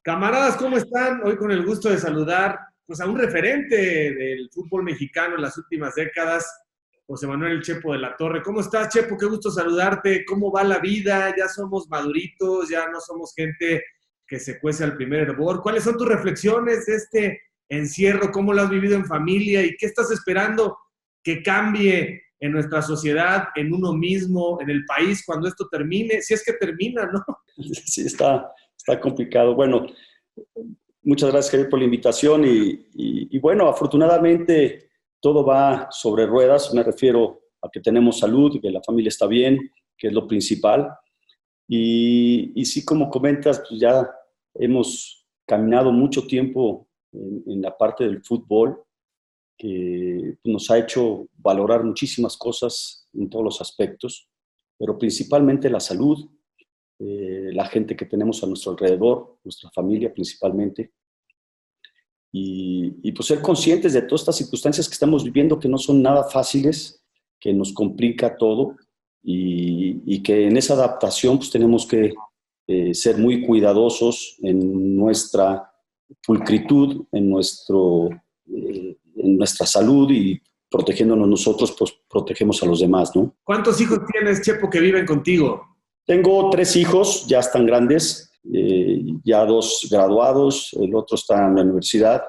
Camaradas, ¿cómo están? Hoy con el gusto de saludar pues, a un referente del fútbol mexicano en las últimas décadas, José Manuel El Chepo de la Torre. ¿Cómo estás, Chepo? Qué gusto saludarte. ¿Cómo va la vida? Ya somos maduritos, ya no somos gente que se cuece al primer hervor. ¿Cuáles son tus reflexiones de este encierro? ¿Cómo lo has vivido en familia? ¿Y qué estás esperando que cambie en nuestra sociedad, en uno mismo, en el país, cuando esto termine? Si es que termina, ¿no? Sí, está complicado. Bueno, muchas gracias, Javier, por la invitación y bueno, afortunadamente todo va sobre ruedas. Me refiero a que tenemos salud, que la familia está bien, que es lo principal. Y sí, como comentas, pues ya hemos caminado mucho tiempo en la parte del fútbol, que nos ha hecho valorar muchísimas cosas en todos los aspectos, pero principalmente la salud, la gente que tenemos a nuestro alrededor, nuestra familia principalmente, y pues ser conscientes de todas estas circunstancias que estamos viviendo, que no son nada fáciles, que nos complica todo, y que en esa adaptación pues tenemos que ser muy cuidadosos en nuestra pulcritud, en nuestra salud, y protegiéndonos nosotros, pues protegemos a los demás, ¿no? ¿Cuántos hijos tienes, Chepo, que viven contigo? Tengo 3 hijos, ya están grandes, ya 2 graduados, el otro está en la universidad,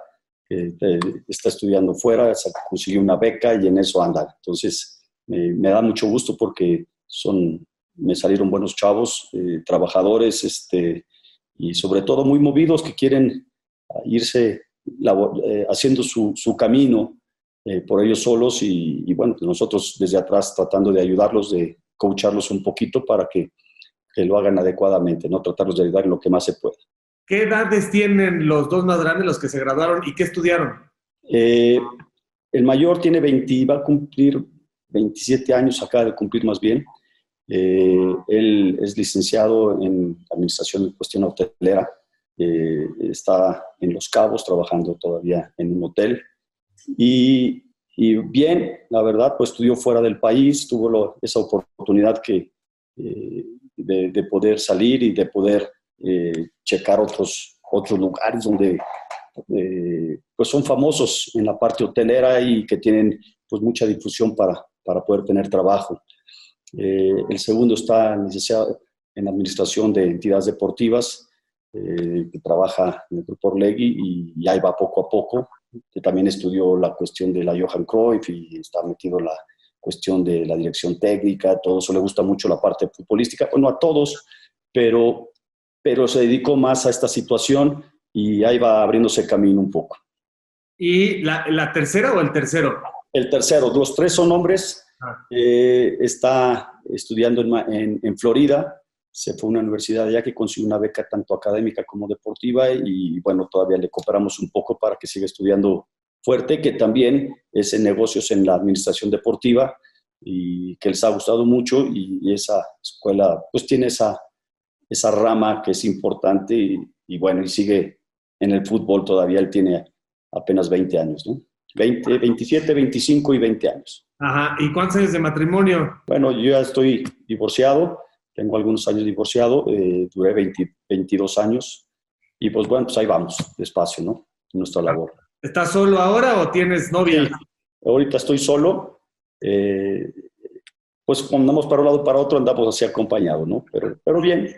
está estudiando fuera, consiguió una beca y en eso anda. Entonces, me da mucho gusto porque me salieron buenos chavos, trabajadores, y sobre todo muy movidos, que quieren irse haciendo su camino por ellos solos, y bueno, pues nosotros desde atrás tratando de ayudarlos, de coacharlos un poquito para que lo hagan adecuadamente, ¿no? Tratarlos de ayudar en lo que más se pueda. ¿Qué edades tienen los dos más grandes, los que se graduaron, y qué estudiaron? El mayor tiene 20, va a cumplir 27 años, acaba de cumplir más bien. Él es licenciado en Administración de Cuestión Hotelera, está en Los Cabos trabajando todavía en un hotel. Y bien, la verdad, pues estudió fuera del país, tuvo esa oportunidad de poder salir y de poder checar otros lugares donde pues son famosos en la parte hotelera y que tienen pues mucha difusión para poder tener trabajo. El segundo está licenciado en Administración de Entidades Deportivas, que trabaja en el Grupo Orlegui, y ahí va poco a poco. Que también estudió la cuestión de la Johan Cruyff y está metido en la cuestión de la dirección técnica, todo eso. Le gusta mucho la parte futbolística, bueno, a todos, pero se dedicó más a esta situación y ahí va abriéndose camino un poco. ¿Y la tercera o el tercero? El tercero, los 3 son hombres. Está estudiando en Florida, se fue a una universidad allá que consiguió una beca tanto académica como deportiva, y bueno, todavía le cooperamos un poco para que siga estudiando fuerte, que también es en negocios en la administración deportiva, y que les ha gustado mucho, y esa escuela pues tiene esa rama que es importante, y bueno, y sigue en el fútbol todavía. Él tiene apenas 20 años, ¿no? 27, 25 y 20 años. Ajá, ¿y cuántos años de matrimonio? Bueno, yo ya estoy divorciado, tengo algunos años divorciado, duré 22 años, y pues bueno, pues ahí vamos, despacio, ¿no? En nuestra labor. ¿Estás solo ahora o tienes novia? Sí, ahorita estoy solo, pues cuando andamos para un lado para otro andamos así acompañados, ¿no? Pero bien.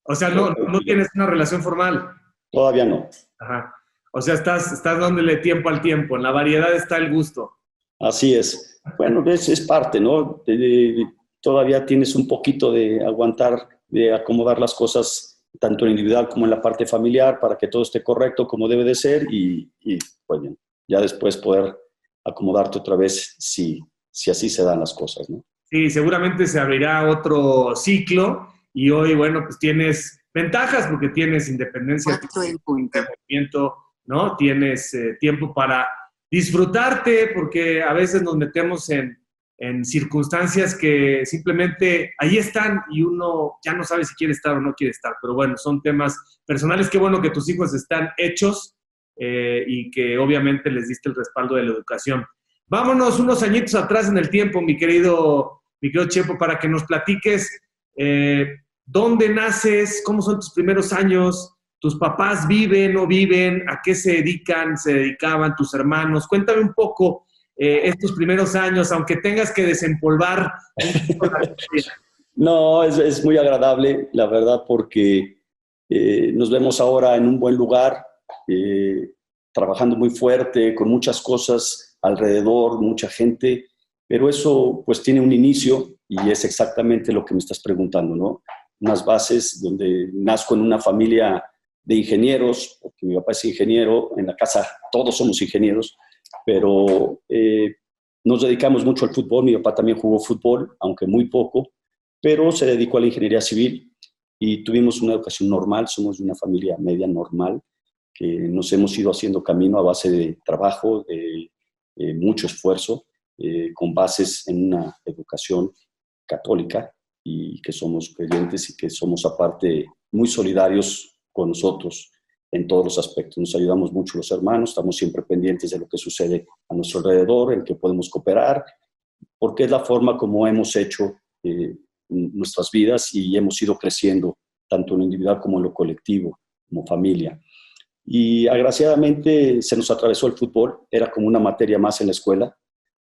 O sea, no tienes una relación formal. Todavía no. Ajá. O sea, estás dándole tiempo al tiempo, en la variedad está el gusto. Así es. Bueno, es parte, ¿no? Todavía tienes un poquito de aguantar, de acomodar las cosas, tanto en individual como en la parte familiar, para que todo esté correcto como debe de ser, y pues bien, ya después poder acomodarte otra vez si así se dan las cosas, ¿no? Sí, seguramente se abrirá otro ciclo, y hoy, bueno, pues tienes ventajas porque tienes independencia, movimiento, ¿no? Tienes tiempo para disfrutarte, porque a veces nos metemos en circunstancias que simplemente ahí están y uno ya no sabe si quiere estar o no quiere estar. Pero bueno, son temas personales. Qué bueno que tus hijos están hechos y que obviamente les diste el respaldo de la educación. Vámonos unos añitos atrás en el tiempo, mi querido Chepo, para que nos platiques dónde naces, cómo son tus primeros años, ¿Tus papás viven, no viven? ¿A qué se dedican? ¿Se dedicaban tus hermanos? Cuéntame un poco estos primeros años, aunque tengas que desempolvar un poco la historia. No, es muy agradable, la verdad, porque nos vemos ahora en un buen lugar, trabajando muy fuerte, con muchas cosas alrededor, mucha gente, pero eso pues tiene un inicio y es exactamente lo que me estás preguntando, ¿no? Unas bases donde nazco en una familia de ingenieros, porque mi papá es ingeniero, en la casa todos somos ingenieros, pero nos dedicamos mucho al fútbol. Mi papá también jugó fútbol, aunque muy poco, pero se dedicó a la ingeniería civil y tuvimos una educación normal. Somos de una familia media normal, que nos hemos ido haciendo camino a base de trabajo, de mucho esfuerzo, con bases en una educación católica, y que somos creyentes y que somos aparte muy solidarios con nosotros en todos los aspectos. Nos ayudamos mucho los hermanos, estamos siempre pendientes de lo que sucede a nuestro alrededor, en que podemos cooperar, porque es la forma como hemos hecho nuestras vidas y hemos ido creciendo, tanto en lo individual como en lo colectivo, como familia. Y agraciadamente se nos atravesó el fútbol, era como una materia más en la escuela.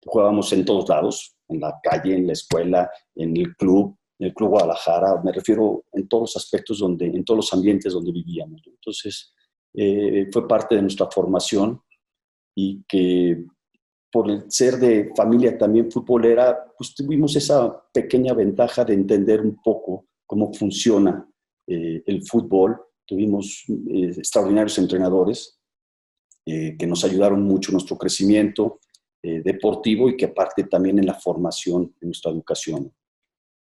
Jugábamos en todos lados, en la calle, en la escuela, en el Club Guadalajara, me refiero en todos los aspectos, en todos los ambientes donde vivíamos. Entonces, fue parte de nuestra formación, y que por el ser de familia también futbolera, pues tuvimos esa pequeña ventaja de entender un poco cómo funciona el fútbol. Tuvimos extraordinarios entrenadores que nos ayudaron mucho en nuestro crecimiento deportivo, y que aparte también en la formación, en nuestra educación.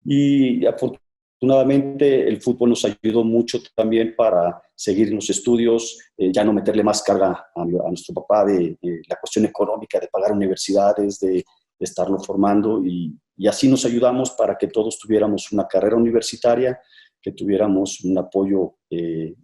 Y afortunadamente el fútbol nos ayudó mucho también para seguir en los estudios, ya no meterle más carga a nuestro papá de la cuestión económica, de pagar universidades, de estarlo formando, y así nos ayudamos para que todos tuviéramos una carrera universitaria, que tuviéramos un apoyo de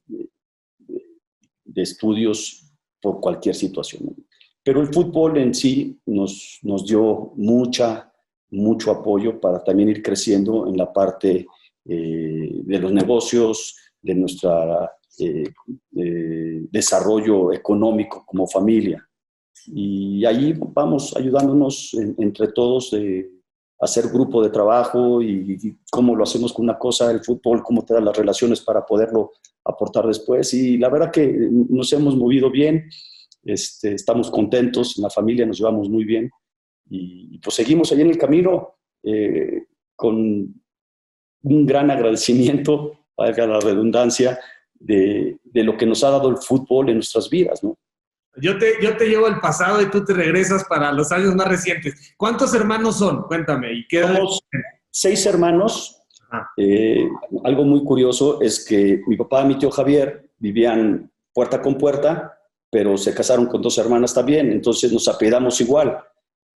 estudios por cualquier situación. Pero el fútbol en sí nos dio mucho apoyo para también ir creciendo en la parte de los negocios, de nuestro desarrollo económico como familia. Y ahí vamos ayudándonos entre todos a hacer grupo de trabajo, y cómo lo hacemos con una cosa, el fútbol, cómo te da las relaciones para poderlo aportar después. Y la verdad que nos hemos movido bien, estamos contentos, en la familia nos llevamos muy bien, y pues seguimos ahí en el camino con un gran agradecimiento, valga la redundancia, de lo que nos ha dado el fútbol en nuestras vidas, ¿no? Yo te llevo al pasado y tú te regresas para los años más recientes. ¿Cuántos hermanos son? Cuéntame. Somos 6 hermanos. Algo muy curioso es que mi papá y mi tío Javier vivían puerta con puerta, pero se casaron con 2 hermanas también, entonces nos apellidamos igual.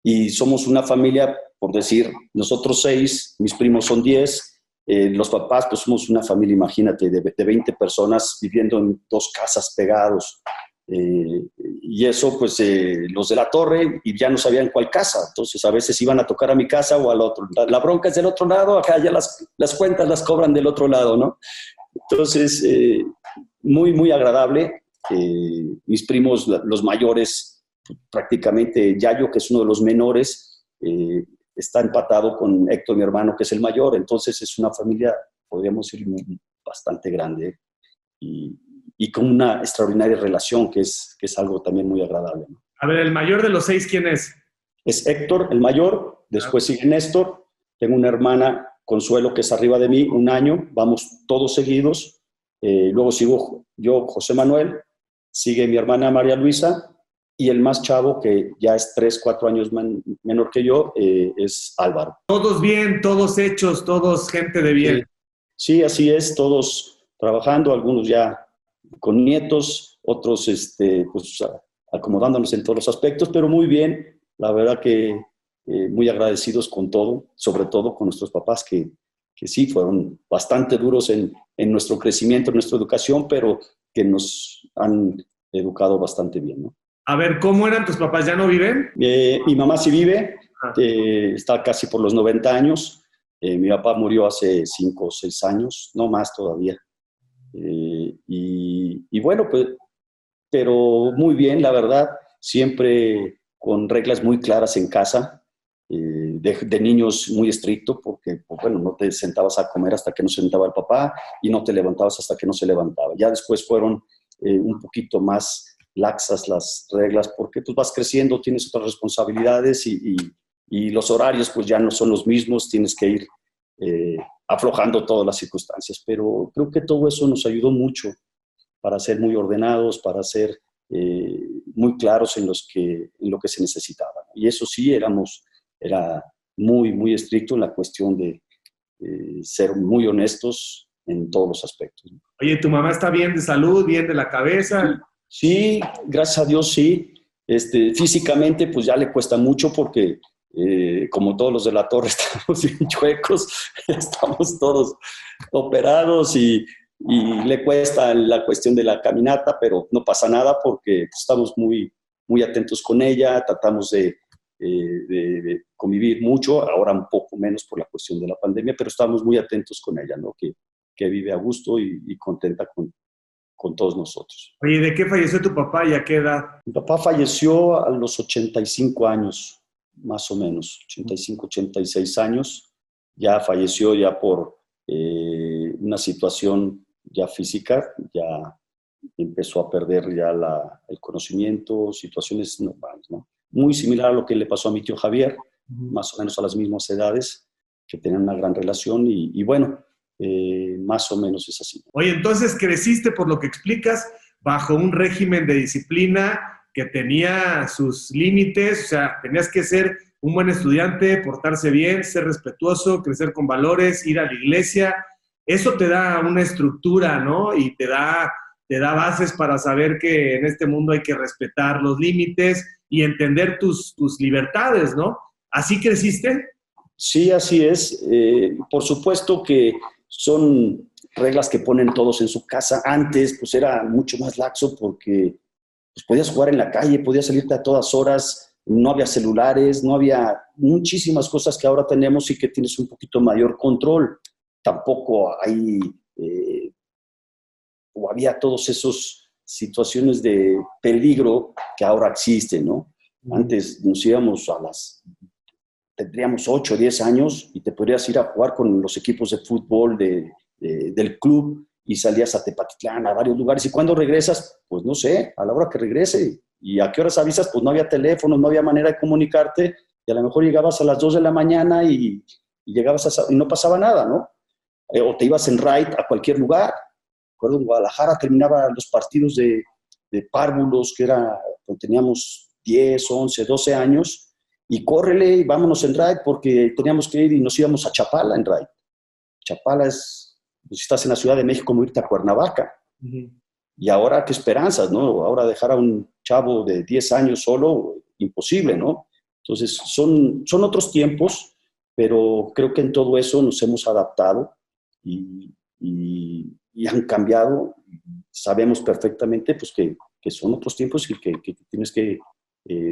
Y somos una familia, por decir, nosotros 6, mis primos son 10, los papás, pues somos una familia, imagínate, de 20 personas viviendo en 2 casas pegados. Y eso, pues, los de la torre, y ya no sabían cuál casa. Entonces, a veces iban a tocar a mi casa o al otro. La bronca es del otro lado, acá ya las cuentas las cobran del otro lado, ¿no? Entonces, muy agradable. Mis primos, los mayores, prácticamente Yayo, que es uno de los menores, está empatado con Héctor, mi hermano, que es el mayor. Entonces, es una familia, podríamos decir, bastante grande, y con una extraordinaria relación, que es algo también muy agradable, ¿no? A ver, el mayor de los 6, ¿quién es? Es Héctor, el mayor, después sigue Néstor, tengo una hermana, Consuelo, que es arriba de mí, 1 año, vamos todos seguidos, luego sigo yo, José Manuel, sigue mi hermana María Luisa, y el más chavo, que ya es 3, 4 años menor que yo, es Álvaro. Todos bien, todos hechos, todos gente de bien. Sí, así es, todos trabajando, algunos ya con nietos, otros pues, acomodándonos en todos los aspectos, pero muy bien. La verdad que muy agradecidos con todo, sobre todo con nuestros papás, que sí fueron bastante duros en nuestro crecimiento, en nuestra educación, pero que nos han educado bastante bien, ¿no? A ver, ¿cómo eran tus papás? ¿Ya no viven? Mi mamá sí vive, está casi por los 90 años. Mi papá murió hace 5 o 6 años, no más todavía. Y bueno, pues, pero muy bien, la verdad, siempre con reglas muy claras en casa, de niños muy estricto, porque, pues, bueno, no te sentabas a comer hasta que no se sentaba el papá y no te levantabas hasta que no se levantaba. Ya después fueron un poquito más laxas las reglas, porque pues vas creciendo, tienes otras responsabilidades y los horarios pues ya no son los mismos, tienes que ir aflojando todas las circunstancias. Pero creo que todo eso nos ayudó mucho para ser muy ordenados, para ser muy claros en lo que se necesitaba. Y eso sí, era muy, muy estricto en la cuestión de ser muy honestos en todos los aspectos. Oye, ¿tu mamá está bien de salud, bien de la cabeza? Sí, gracias a Dios sí. Físicamente pues ya le cuesta mucho porque como todos los de la torre estamos bien chuecos, estamos todos operados y le cuesta la cuestión de la caminata, pero no pasa nada porque estamos muy, muy atentos con ella, tratamos de convivir mucho, ahora un poco menos por la cuestión de la pandemia, pero estamos muy atentos con ella, ¿no? Que vive a gusto y contenta con todos nosotros. Oye, ¿de qué falleció tu papá y a qué edad? Mi papá falleció a los 85 años, más o menos, 85, 86 años. Ya falleció ya por una situación ya física, ya empezó a perder ya el conocimiento, situaciones normales, ¿no? Muy similar a lo que le pasó a mi tío Javier, más o menos a las mismas edades, que tenían una gran relación y bueno, más o menos es así. Oye, entonces creciste, por lo que explicas, bajo un régimen de disciplina que tenía sus límites, o sea, tenías que ser un buen estudiante, portarse bien, ser respetuoso, crecer con valores, ir a la iglesia. Eso te da una estructura, ¿no? Y te da bases para saber que en este mundo hay que respetar los límites y entender tus libertades, ¿no? ¿Así creciste? Sí, así es. Por supuesto que son reglas que ponen todos en su casa. Antes, pues era mucho más laxo porque pues, podías jugar en la calle, podías salirte a todas horas, no había celulares, no había muchísimas cosas que ahora tenemos y que tienes un poquito mayor control. Tampoco hay, o había todas esas situaciones de peligro que ahora existen, ¿no? Antes nos íbamos tendríamos 8 o 10 años y te podrías ir a jugar con los equipos de fútbol del club y salías a Tepatitlán, a varios lugares. Y cuando regresas, pues no sé, a la hora que regrese. ¿Y a qué horas avisas? Pues no había teléfono, no había manera de comunicarte y a lo mejor llegabas a las 2 de la mañana y llegabas y no pasaba nada, ¿no? O te ibas en ride a cualquier lugar. Recuerdo en Guadalajara terminaba los partidos de párvulos, que era cuando teníamos 10, 11, 12 años, y córrele y vámonos en ride porque teníamos que ir y nos íbamos a Chapala en ride. Chapala es, pues, si estás en la Ciudad de México, como irte a Cuernavaca. Y ahora, ¿qué esperanzas, no? Ahora dejar a un chavo de 10 años solo, imposible, ¿no? Entonces, son otros tiempos, pero creo que en todo eso nos hemos adaptado y han cambiado. Sabemos perfectamente pues, que son otros tiempos y que tienes que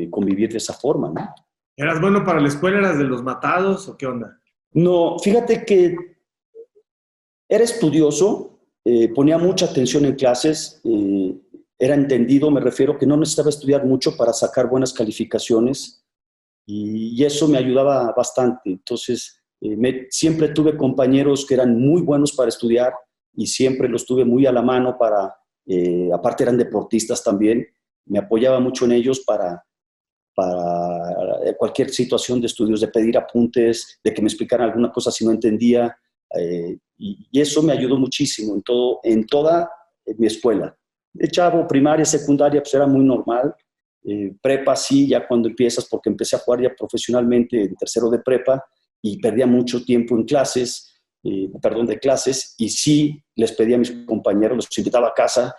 convivir de esa forma, ¿no? ¿Eras bueno para la escuela? ¿Eras de los matados o qué onda? No, fíjate que era estudioso, ponía mucha atención en clases, era entendido, me refiero que no necesitaba estudiar mucho para sacar buenas calificaciones y eso me ayudaba bastante. Entonces, siempre tuve compañeros que eran muy buenos para estudiar y siempre los tuve muy a la mano aparte eran deportistas también, me apoyaba mucho en ellos para cualquier situación de estudios, de pedir apuntes, de que me explicaran alguna cosa si no entendía. Y eso me ayudó muchísimo en toda mi escuela. De chavo, primaria, secundaria, pues era muy normal. Prepa sí, ya cuando empiezas, porque empecé a jugar ya profesionalmente en tercero de prepa y perdía mucho tiempo en clases, de clases, y sí les pedía a mis compañeros, los invitaba a casa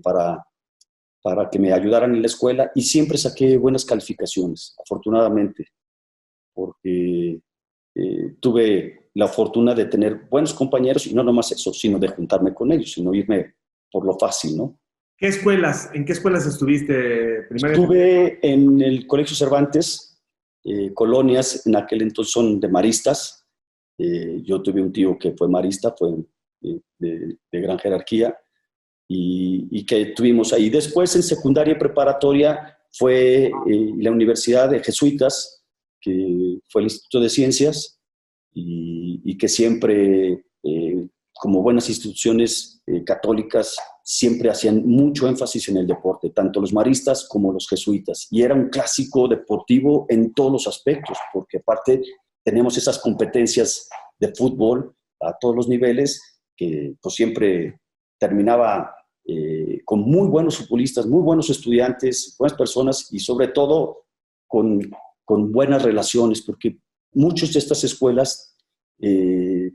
para que me ayudaran en la escuela y siempre saqué buenas calificaciones, afortunadamente, porque tuve la fortuna de tener buenos compañeros y no nomás eso, sino de juntarme con ellos, sino irme por lo fácil, ¿no? ¿En qué escuelas estuviste primero? Estuve en el Colegio Cervantes, colonias, en aquel entonces son de maristas. Yo tuve un tío que fue marista, fue de gran jerarquía. y que tuvimos ahí. Después, en secundaria y preparatoria, fue la Universidad de Jesuitas, que fue el Instituto de Ciencias, y que siempre, como buenas instituciones católicas, siempre hacían mucho énfasis en el deporte, tanto los maristas como los jesuitas. Y era un clásico deportivo en todos los aspectos, porque aparte tenemos esas competencias de fútbol a todos los niveles, que pues siempre terminaba con muy buenos futbolistas, muy buenos estudiantes, buenas personas y sobre todo con buenas relaciones, porque muchas de estas escuelas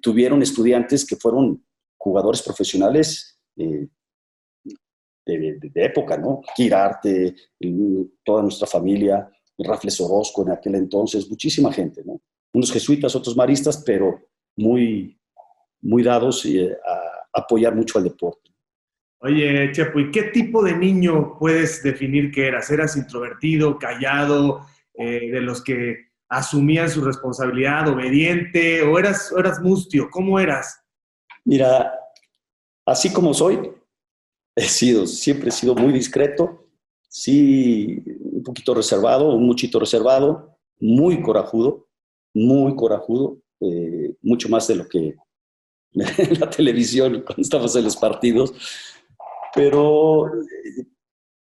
tuvieron estudiantes que fueron jugadores profesionales de época, ¿no? Quirarte, toda nuestra familia, Rafles Orozco en aquel entonces, muchísima gente, ¿no? Unos jesuitas, otros maristas, pero muy, muy dados a apoyar mucho al deporte. Oye, Chepo, ¿y qué tipo de niño puedes definir que eras? ¿Eras introvertido, callado, de los que asumían su responsabilidad, obediente, o eras mustio? ¿Cómo eras? Mira, así como soy, siempre he sido muy discreto, sí, un poquito reservado, un muchito reservado, muy corajudo, mucho más de lo que en la televisión cuando estamos en los partidos, pero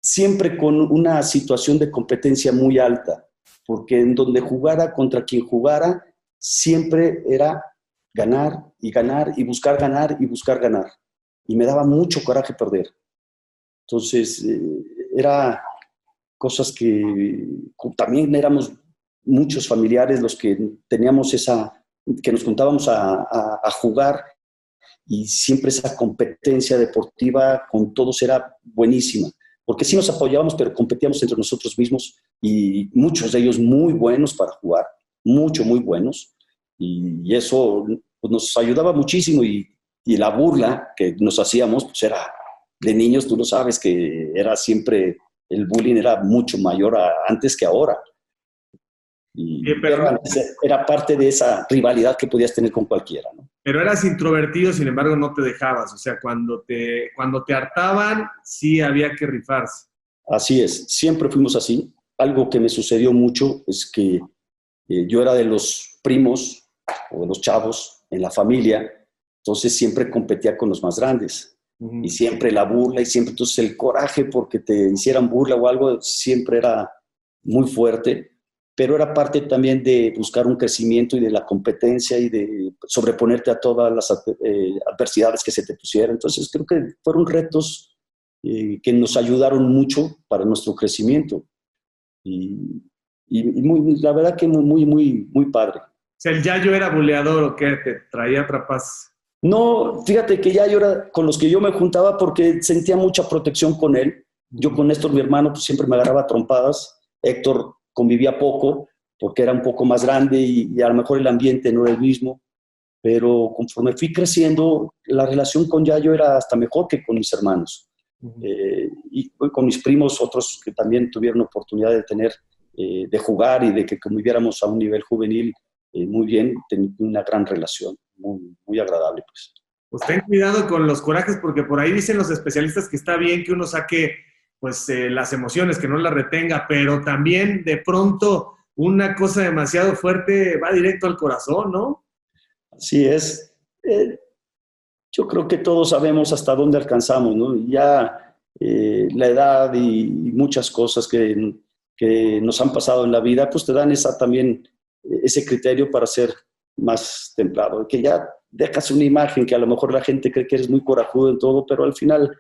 siempre con una situación de competencia muy alta, porque en donde jugara contra quien jugara, siempre era ganar y ganar y buscar ganar y buscar ganar. Y me daba mucho coraje perder. Entonces, era cosas que también éramos muchos familiares los que teníamos que nos juntábamos a jugar, y siempre esa competencia deportiva con todos era buenísima, porque sí nos apoyábamos, pero competíamos entre nosotros mismos, y muchos de ellos muy buenos para jugar, muy buenos, y eso pues, nos ayudaba muchísimo, y la burla que nos hacíamos, pues era de niños, tú lo sabes, que era siempre, el bullying era mucho mayor antes que ahora. Y era parte de esa rivalidad que podías tener con cualquiera, ¿no? Pero eras introvertido, sin embargo, no te dejabas. O sea, cuando te hartaban, sí había que rifarse. Así es, siempre fuimos así. Algo que me sucedió mucho es que yo era de los primos o de los chavos en la familia, entonces siempre competía con los más grandes. Y siempre la burla y siempre, entonces el coraje porque te hicieran burla o algo siempre era muy fuerte, pero era parte también de buscar un crecimiento y de la competencia y de sobreponerte a todas las adversidades que se te pusieran. Entonces creo que fueron retos que nos ayudaron mucho para nuestro crecimiento y la verdad que muy padre. O sea, ¿el Yayo era buleador o qué? ¿Te traía trapas? No, fíjate que ya yo era con los que yo me juntaba porque sentía mucha protección con él. Yo con Néstor, mi hermano, pues siempre me agarraba trompadas. Héctor convivía poco porque era un poco más grande y a lo mejor el ambiente no era el mismo. Pero conforme fui creciendo, la relación con Yayo era hasta mejor que con mis hermanos. Y con mis primos, otros que también tuvieron oportunidad de jugar y de que conviviéramos a un nivel juvenil muy bien, tenía una gran relación. Muy agradable, pues. Pues ten cuidado con los corajes, porque por ahí dicen los especialistas que está bien que uno saque pues las emociones, que no las retenga, pero también de pronto una cosa demasiado fuerte va directo al corazón, ¿no? Así es. Yo creo que todos sabemos hasta dónde alcanzamos, ¿no? Ya la edad y muchas cosas que nos han pasado en la vida, pues te dan también ese criterio para ser más templado, que ya dejas una imagen que a lo mejor la gente cree que eres muy corajudo en todo, pero al final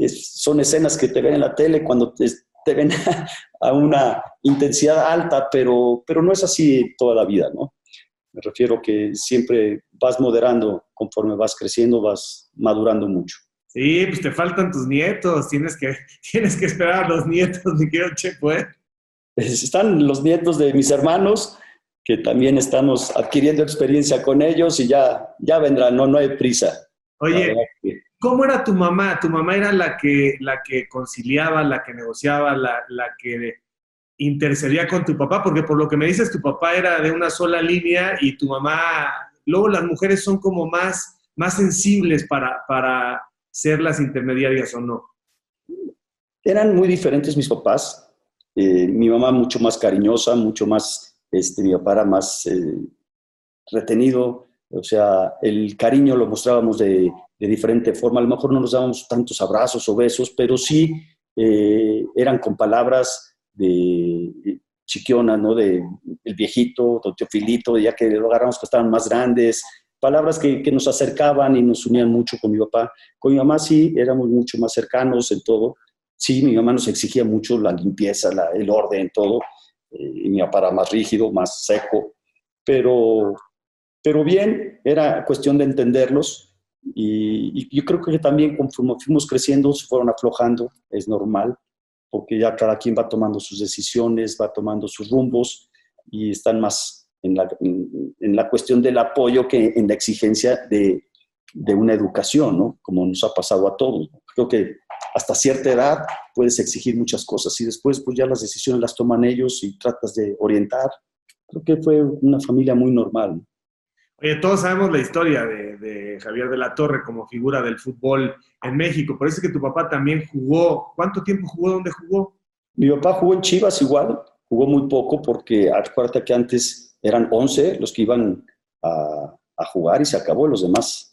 son escenas que te ven en la tele cuando te ven a una intensidad alta, pero no es así toda la vida, ¿no? Me refiero que siempre vas moderando, conforme vas creciendo, vas madurando mucho. Sí, pues te faltan tus nietos, tienes que esperar a los nietos, mi querido Chepo, ¿eh? Están los nietos de mis hermanos, que también estamos adquiriendo experiencia con ellos y ya vendrán, no hay prisa. Oye, ¿cómo era tu mamá? ¿Tu mamá era la que conciliaba, la que negociaba, la que intercedía con tu papá? Porque por lo que me dices, tu papá era de una sola línea y tu mamá, luego las mujeres son como más sensibles para ser las intermediarias o no? Eran muy diferentes mis papás. Mi mamá mucho más cariñosa, mucho más, mi papá era más retenido. O sea, el cariño lo mostrábamos de diferente forma. A lo mejor no nos dábamos tantos abrazos o besos, pero sí eran con palabras de chiquiona, ¿no? De el viejito, don Teofilito, ya que lo agarramos que estaban más grandes. Palabras que nos acercaban y nos unían mucho con mi papá. Con mi mamá sí, éramos mucho más cercanos en todo. Sí, mi mamá nos exigía mucho la limpieza, el orden, todo. Y mi papá era más rígido, más seco. Pero bien, era cuestión de entenderlos. Y yo creo que también conforme fuimos creciendo, se fueron aflojando, es normal, porque ya cada quien va tomando sus decisiones, va tomando sus rumbos y están más en la cuestión del apoyo que en la exigencia de una educación, ¿no? Como nos ha pasado a todos. Creo que hasta cierta edad puedes exigir muchas cosas y después pues ya las decisiones las toman ellos y tratas de orientar. Creo que fue una familia muy normal. Oye, todos sabemos la historia de Javier de la Torre como figura del fútbol en México. Por eso es que tu papá también jugó. ¿Cuánto tiempo jugó? ¿Dónde jugó? Mi papá jugó en Chivas igual, jugó muy poco porque acuérdate que antes eran 11 los que iban a jugar y se acabó, los demás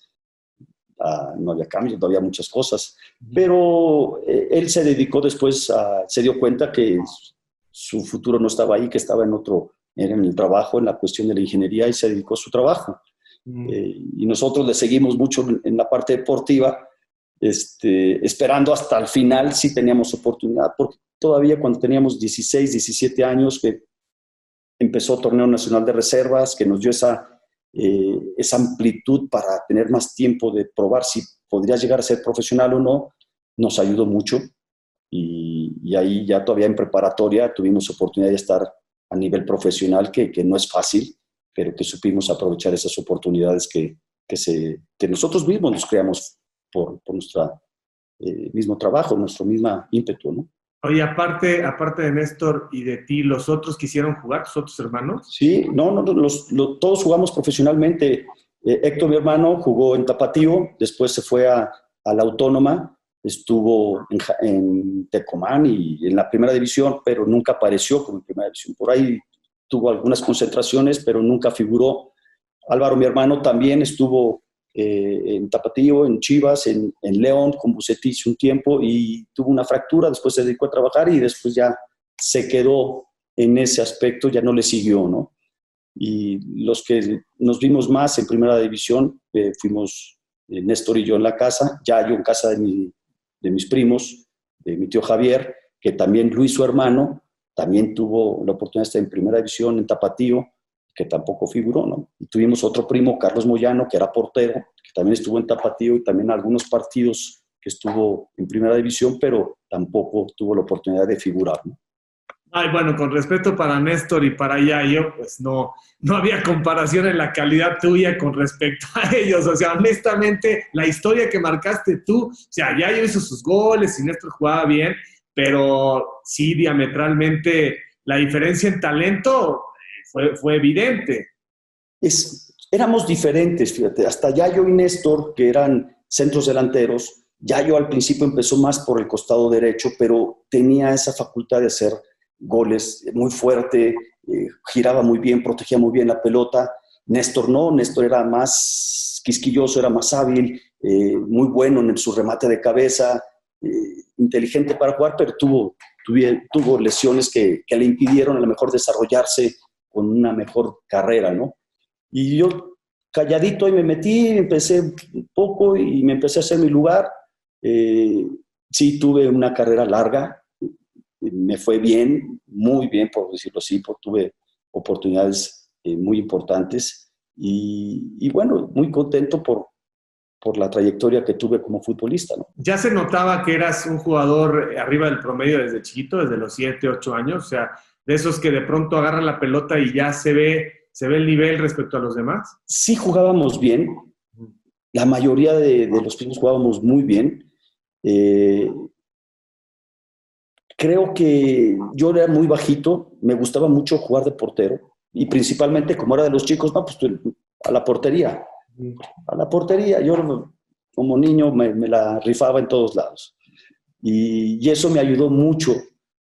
no había cambios, no había muchas cosas. Pero él se dedicó después, se dio cuenta que su futuro no estaba ahí, que estaba era en el trabajo, en la cuestión de la ingeniería y se dedicó a su trabajo. Y nosotros le seguimos mucho en la parte deportiva, esperando hasta el final si teníamos oportunidad, porque todavía cuando teníamos 16, 17 años, que empezó Torneo Nacional de Reservas, que nos dio esa amplitud para tener más tiempo de probar si podría llegar a ser profesional o no, nos ayudó mucho. Y ahí ya todavía en preparatoria tuvimos oportunidad de estar a nivel profesional, que no es fácil, pero que supimos aprovechar esas oportunidades que nosotros mismos nos creamos por nuestro mismo trabajo, nuestro mismo ímpetu, ¿no? Oye, aparte de Néstor y de ti, ¿los otros quisieron jugar, tus otros hermanos? Sí, no, todos jugamos profesionalmente. Héctor, mi hermano, jugó en Tapatío, después se fue a la Autónoma, estuvo en Tecomán y en la primera división, pero nunca apareció como en primera división. Por ahí tuvo algunas concentraciones, pero nunca figuró. Álvaro, mi hermano, también estuvo en Tapatío, en Chivas, en León, con Bucetich un tiempo y tuvo una fractura, después se dedicó a trabajar y después ya se quedó en ese aspecto, ya no le siguió, ¿no? Y los que nos vimos más en primera división fuimos Néstor y yo en la casa, ya yo en casa de mis primos, de mi tío Javier, que también Luis, su hermano, también tuvo la oportunidad de estar en primera división en Tapatío, que tampoco figuró, ¿no? Y tuvimos otro primo, Carlos Moyano, que era portero, que también estuvo en Tapatío y también algunos partidos que estuvo en primera división, pero tampoco tuvo la oportunidad de figurar, ¿no? Ay, bueno, con respeto para Néstor y para Yayo, pues no había comparación en la calidad tuya con respecto a ellos. O sea, honestamente, la historia que marcaste tú, o sea, Yayo hizo sus goles y Néstor jugaba bien, pero sí, diametralmente, la diferencia en talento fue evidente. Éramos diferentes, fíjate, hasta Yayo y Néstor, que eran centros delanteros, Yayo al principio empezó más por el costado derecho, pero tenía esa facultad de hacer goles muy fuerte, giraba muy bien, protegía muy bien la pelota. Néstor no, Néstor era más quisquilloso, era más hábil, muy bueno en su remate de cabeza, inteligente para jugar, pero tuvo lesiones que le impidieron a lo mejor desarrollarse con una mejor carrera, ¿no? Y yo calladito ahí me metí, empecé un poco y me empecé a hacer mi lugar. Sí, tuve una carrera larga, me fue bien, muy bien, por decirlo así, porque tuve oportunidades muy importantes y bueno, muy contento por la trayectoria que tuve como futbolista, ¿no? Ya se notaba que eras un jugador arriba del promedio desde chiquito, desde los 7, 8 años, o sea, de esos que de pronto agarran la pelota y ya se ve el nivel respecto a los demás. Sí jugábamos bien, la mayoría de los primos jugábamos muy bien. Creo que yo era muy bajito, me gustaba mucho jugar de portero y principalmente como era de los chicos, no, pues a la portería. A la portería, yo como niño me la rifaba en todos lados. Y eso me ayudó mucho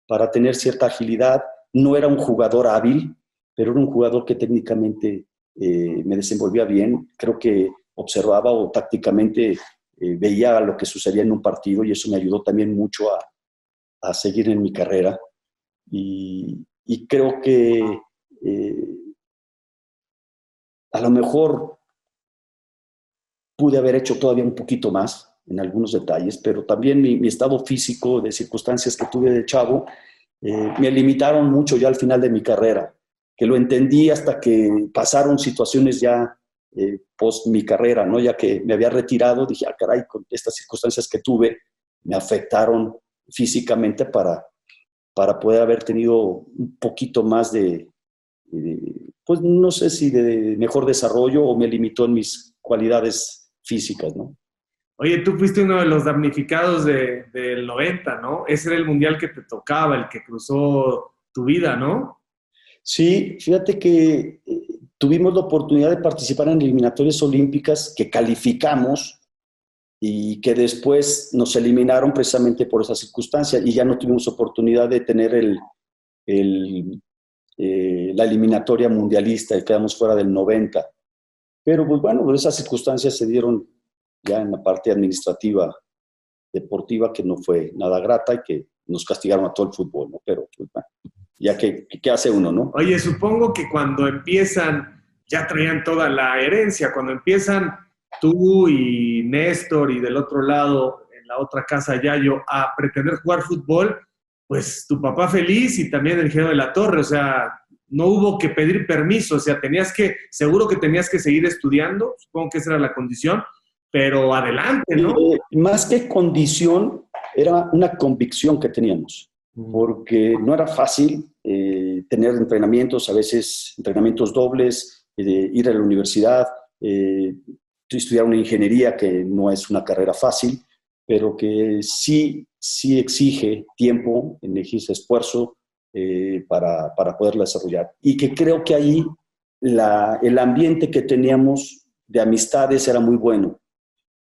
para tener cierta agilidad. No era un jugador hábil, pero era un jugador que técnicamente me desenvolvía bien. Creo que observaba o tácticamente veía lo que sucedía en un partido y eso me ayudó también mucho a seguir en mi carrera. Y creo que a lo mejor pude haber hecho todavía un poquito más en algunos detalles, pero también mi estado físico de circunstancias que tuve de chavo me limitaron mucho ya al final de mi carrera, que lo entendí hasta que pasaron situaciones ya post mi carrera, ¿no? Ya que me había retirado, dije, ah, caray, con estas circunstancias que tuve, me afectaron físicamente para poder haber tenido un poquito más pues no sé si de mejor desarrollo o me limitó en mis cualidades físicas, ¿no? Oye, tú fuiste uno de los damnificados del 90, ¿no? Ese era el mundial que te tocaba, el que cruzó tu vida, ¿no? Sí, fíjate que tuvimos la oportunidad de participar en eliminatorias olímpicas que calificamos y que después nos eliminaron precisamente por esa circunstancia y ya no tuvimos oportunidad de tener la eliminatoria mundialista y quedamos fuera del 90. Pero pues bueno, esas circunstancias se dieron ya en la parte administrativa deportiva que no fue nada grata y que nos castigaron a todo el fútbol, ¿no? Pero pues bueno, ya que ¿qué hace uno, no? Oye, supongo que cuando empiezan, ya traían toda la herencia, cuando empiezan tú y Néstor y del otro lado, en la otra casa Yayo, a pretender jugar fútbol, pues tu papá feliz y también el ingeniero de la Torre, o sea, no hubo que pedir permiso, o sea, seguro que tenías que seguir estudiando, supongo que esa era la condición, pero adelante, ¿no? Más que condición, era una convicción que teníamos, porque no era fácil tener entrenamientos, a veces entrenamientos dobles, ir a la universidad, estudiar una ingeniería que no es una carrera fácil, pero que sí exige tiempo, exige esfuerzo para poderla desarrollar. Y que creo que ahí el ambiente que teníamos de amistades era muy bueno.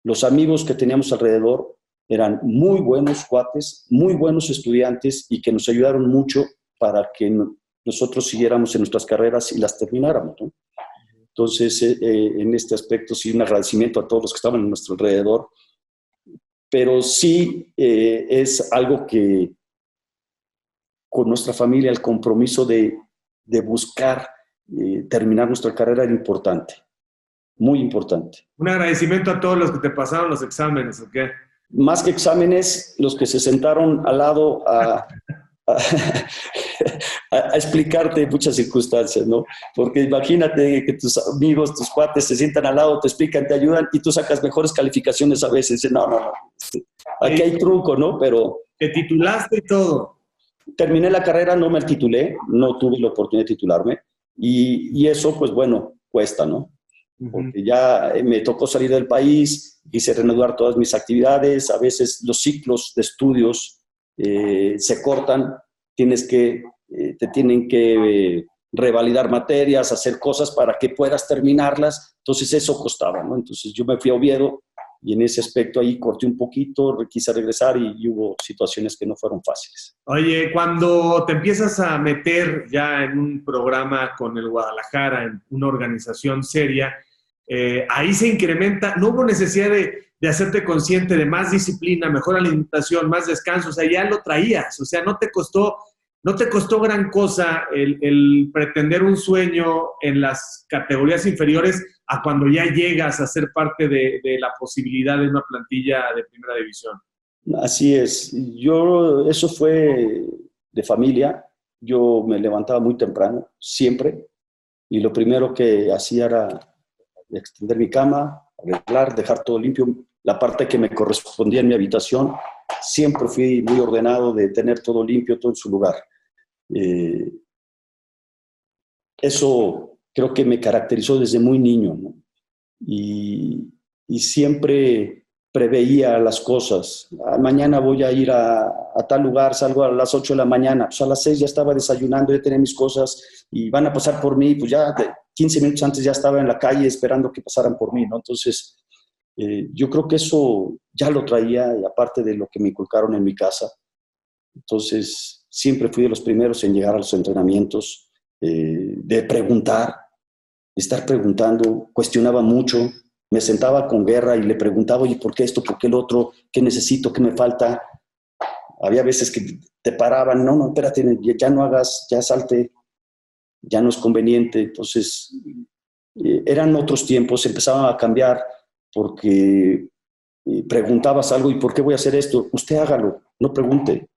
Los amigos que teníamos alrededor eran muy buenos cuates, muy buenos estudiantes y que nos ayudaron mucho para que nosotros siguiéramos en nuestras carreras y las termináramos, ¿no? Entonces, en este aspecto, sí, un agradecimiento a todos los que estaban a nuestro alrededor, pero sí es algo que con nuestra familia el compromiso de buscar terminar nuestra carrera era importante. Muy importante. Un agradecimiento a todos los que te pasaron los exámenes, ¿o qué? Más que exámenes, los que se sentaron al lado a explicarte muchas circunstancias, ¿no? Porque imagínate que tus amigos, tus cuates se sientan al lado, te explican, te ayudan y tú sacas mejores calificaciones a veces. No. Aquí hay truco, ¿no? Pero... Te titulaste y todo. Terminé la carrera, no me titulé, no tuve la oportunidad de titularme y eso, pues bueno, cuesta, ¿no? Porque ya me tocó salir del país, quise reanudar todas mis actividades, a veces los ciclos de estudios se cortan, te tienen que revalidar materias, hacer cosas para que puedas terminarlas, entonces eso costaba, ¿no? Entonces yo me fui a Oviedo y en ese aspecto ahí corté un poquito, quise regresar y hubo situaciones que no fueron fáciles. Oye, cuando te empiezas a meter ya en un programa con el Guadalajara, en una organización seria, ahí se incrementa, no hubo necesidad de hacerte consciente de más disciplina, mejor alimentación, más descanso, o sea, ya lo traías, o sea, no te costó gran cosa el pretender un sueño en las categorías inferiores a cuando ya llegas a ser parte de la posibilidad de una plantilla de primera división. Así es. Eso fue de familia. Yo me levantaba muy temprano, siempre, y lo primero que hacía era extender mi cama, arreglar, dejar todo limpio. La parte que me correspondía en mi habitación, siempre fui muy ordenado de tener todo limpio, todo en su lugar. Eso creo que me caracterizó desde muy niño, ¿no? Y siempre preveía las cosas. Mañana voy a ir a tal lugar, salgo a las 8 de la mañana, pues a las 6 ya estaba desayunando, ya tenía mis cosas y van a pasar por mí, pues ya 15 minutos antes ya estaba en la calle esperando que pasaran por mí, ¿no? Entonces, Yo creo que eso ya lo traía, y aparte de lo que me inculcaron en mi casa. Entonces, siempre fui de los primeros en llegar a los entrenamientos, de preguntar, de estar preguntando, cuestionaba mucho, me sentaba con Guerra y le preguntaba, oye, ¿por qué esto? ¿Por qué el otro? ¿Qué necesito? ¿Qué me falta? Había veces que te paraban, no, espérate, ya no hagas, ya salte, ya no es conveniente. Entonces, eran otros tiempos, empezaban a cambiar porque preguntabas algo, ¿y por qué voy a hacer esto? Usted hágalo, no pregunte.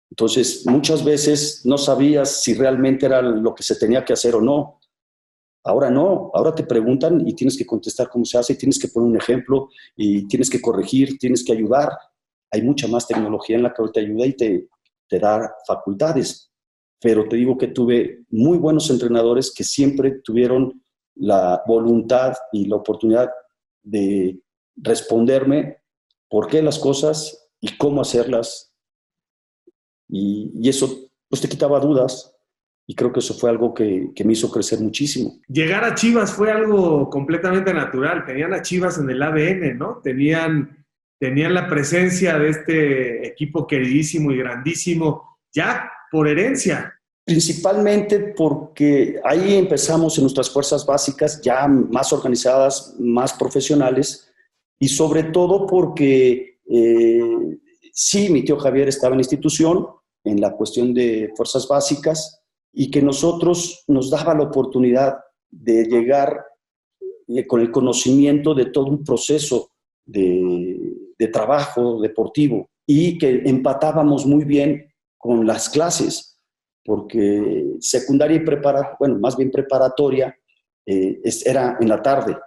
Entonces, muchas veces no sabías si realmente era lo que se tenía que hacer o no. Ahora no, ahora te preguntan y tienes que contestar cómo se hace, y tienes que poner un ejemplo, y tienes que corregir, tienes que ayudar. Hay mucha más tecnología en la que te ayuda y te da facultades. Pero te digo que tuve muy buenos entrenadores que siempre tuvieron la voluntad y la oportunidad de responderme por qué las cosas y cómo hacerlas. Y eso pues te quitaba dudas. Y creo que eso fue algo que me hizo crecer muchísimo. Llegar a Chivas fue algo completamente natural. Tenían a Chivas en el ADN, ¿no? Tenían la presencia de este equipo queridísimo y grandísimo, ya por herencia. Principalmente porque ahí empezamos en nuestras fuerzas básicas, ya más organizadas, más profesionales, y sobre todo porque sí, mi tío Javier estaba en la institución, en la cuestión de fuerzas básicas, y que nosotros nos daba la oportunidad de llegar con el conocimiento de todo un proceso de trabajo deportivo, y que empatábamos muy bien con las clases, porque secundaria y bueno, más bien preparatoria, era en la tarde.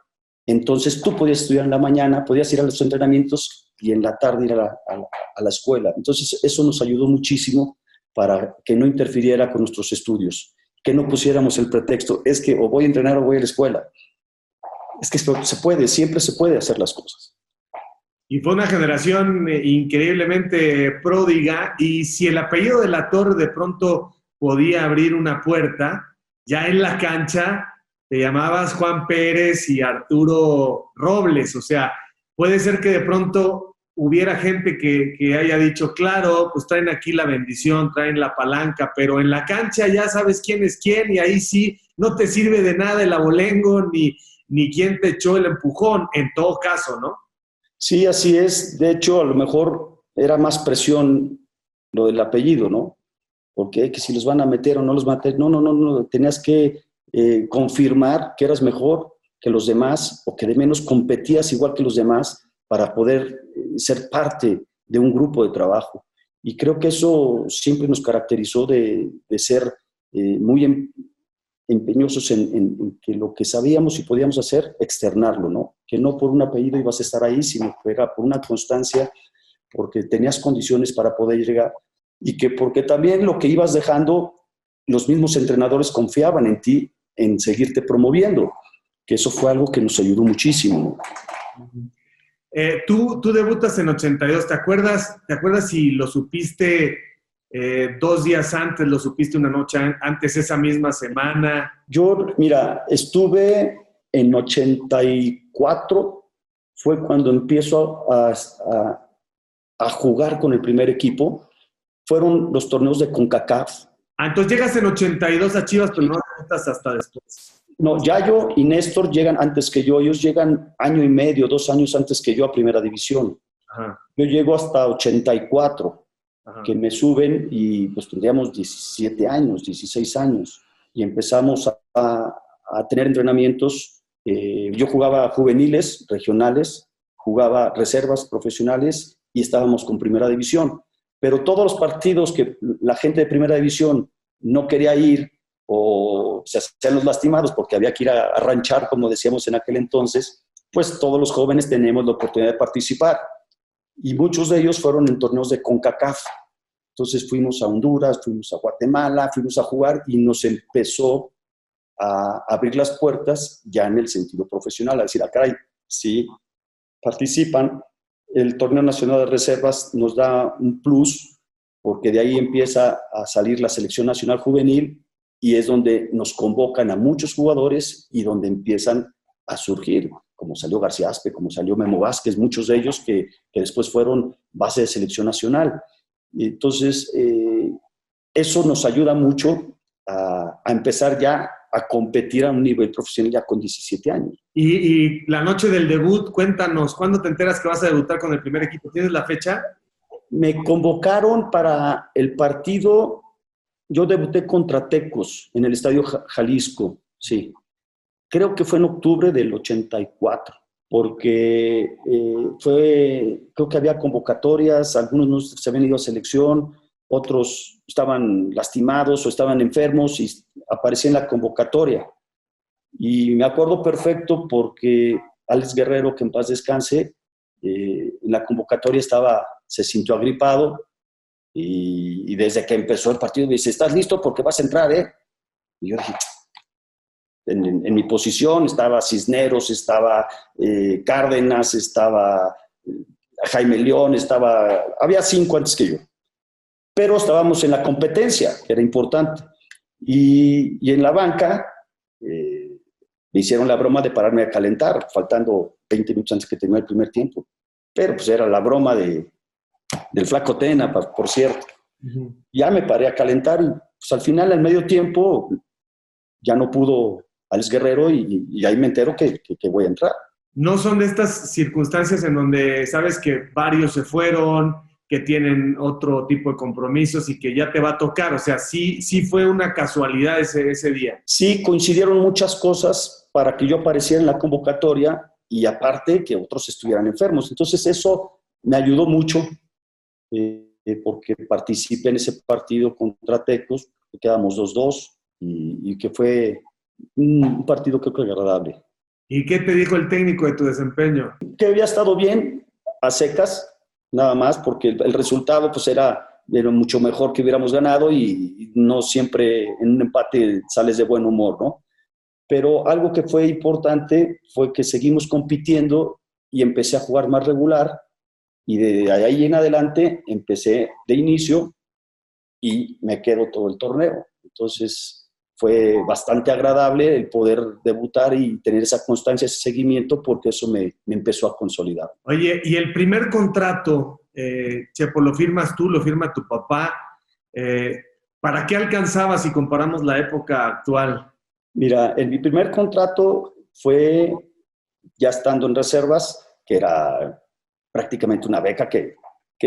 Entonces tú podías estudiar en la mañana, podías ir a los entrenamientos y en la tarde ir a la escuela. Entonces eso nos ayudó muchísimo para que no interfiriera con nuestros estudios, que no pusiéramos el pretexto, es que o voy a entrenar o voy a la escuela. Es que se puede, siempre se puede hacer las cosas. Y fue una generación increíblemente pródiga, y si el apellido de la Torre de pronto podía abrir una puerta, ya en la cancha te llamabas Juan Pérez y Arturo Robles. O sea, puede ser que de pronto hubiera gente que haya dicho, claro, pues traen aquí la bendición, traen la palanca, pero en la cancha ya sabes quién es quién, y ahí sí no te sirve de nada el abolengo ni quién te echó el empujón, en todo caso, ¿no? Sí, así es. De hecho, a lo mejor era más presión lo del apellido, ¿no? Porque que si los van a meter o no los van a meter. No. Tenías que confirmar que eras mejor que los demás, o que de menos competías igual que los demás, para poder ser parte de un grupo de trabajo. Y creo que eso siempre nos caracterizó de ser muy empeñosos en que lo que sabíamos y podíamos hacer, externarlo, ¿no? Que no por un apellido ibas a estar ahí, sino que era por una constancia, porque tenías condiciones para poder llegar, y que porque también lo que ibas dejando, los mismos entrenadores confiaban en ti, en seguirte promoviendo, que eso fue algo que nos ayudó muchísimo. Tú debutas en 82, ¿te acuerdas si lo supiste 2 días antes, lo supiste una noche antes, esa misma semana? Yo, mira, estuve en 84, fue cuando empiezo a jugar con el primer equipo. Fueron los torneos de CONCACAF. Entonces llegas en 82 a Chivas, pero no debutas hasta después. No, Yayo y Néstor llegan antes que yo. Ellos llegan año y medio, 2 años antes que yo a Primera División. Ajá. Yo llego hasta 84, ajá, que me suben, y pues tendríamos 17 años, 16 años. Y empezamos a tener entrenamientos. Yo jugaba juveniles, regionales, jugaba reservas profesionales, y estábamos con Primera División. Pero todos los partidos que la gente de Primera División no quería ir, o se hacían los lastimados porque había que ir a ranchar, como decíamos en aquel entonces, pues todos los jóvenes tenemos la oportunidad de participar. Y muchos de ellos fueron en torneos de CONCACAF. Entonces fuimos a Honduras, fuimos a Guatemala, fuimos a jugar, y nos empezó a abrir las puertas ya en el sentido profesional, a decir, caray, sí, participan. El Torneo Nacional de Reservas nos da un plus, porque de ahí empieza a salir la Selección Nacional Juvenil, y es donde nos convocan a muchos jugadores y donde empiezan a surgir. como salió García Aspe, como salió Memo Vázquez, muchos de ellos que después fueron base de selección nacional. Y entonces, eso nos ayuda mucho a empezar ya a competir a un nivel profesional ya con 17 años. Y la noche del debut, cuéntanos, ¿cuándo te enteras que vas a debutar con el primer equipo? ¿Tienes la fecha? Me convocaron para el partido, yo debuté contra Tecos en el Estadio Jalisco, sí. Creo que fue en octubre del 84, porque creo que había convocatorias, algunos no se habían ido a selección, otros estaban lastimados o estaban enfermos y aparecía en la convocatoria. Y me acuerdo perfecto porque Alex Guerrero, que en paz descanse, en la convocatoria se sintió agripado y desde que empezó el partido me dice, ¿estás listo? Porque vas a entrar, ¿eh? Y yo dije, en mi posición estaba Cisneros, estaba Cárdenas, estaba Jaime León, había 5 antes que yo. Pero estábamos en la competencia, que era importante. Y en la banca me hicieron la broma de pararme a calentar, faltando 20 minutos antes que terminara el primer tiempo. Pero pues era la broma del Flaco Tena, por cierto. Uh-huh. Ya me paré a calentar y pues al final, al medio tiempo, ya no pudo Alex Guerrero y ahí me entero que voy a entrar. No son de estas circunstancias en donde sabes que varios se fueron, que tienen otro tipo de compromisos y que ya te va a tocar. O sea, sí fue una casualidad ese día. Sí, coincidieron muchas cosas para que yo apareciera en la convocatoria y aparte que otros estuvieran enfermos. Entonces eso me ayudó mucho porque participé en ese partido contra Tecos, que quedamos 2-2 y que fue un partido creo que agradable. ¿Y qué te dijo el técnico de tu desempeño? Que había estado bien, a secas, nada más, porque el resultado pues era mucho mejor que hubiéramos ganado y no siempre en un empate sales de buen humor, ¿no? Pero algo que fue importante fue que seguimos compitiendo y empecé a jugar más regular y de ahí en adelante empecé de inicio y me quedo todo el torneo. Entonces fue bastante agradable el poder debutar y tener esa constancia, ese seguimiento, porque eso me empezó a consolidar. Oye, y el primer contrato, Chepo, ¿lo firmas tú, lo firma tu papá? ¿Para qué alcanzaba si comparamos la época actual? Mira, mi primer contrato fue ya estando en reservas, que era prácticamente una beca que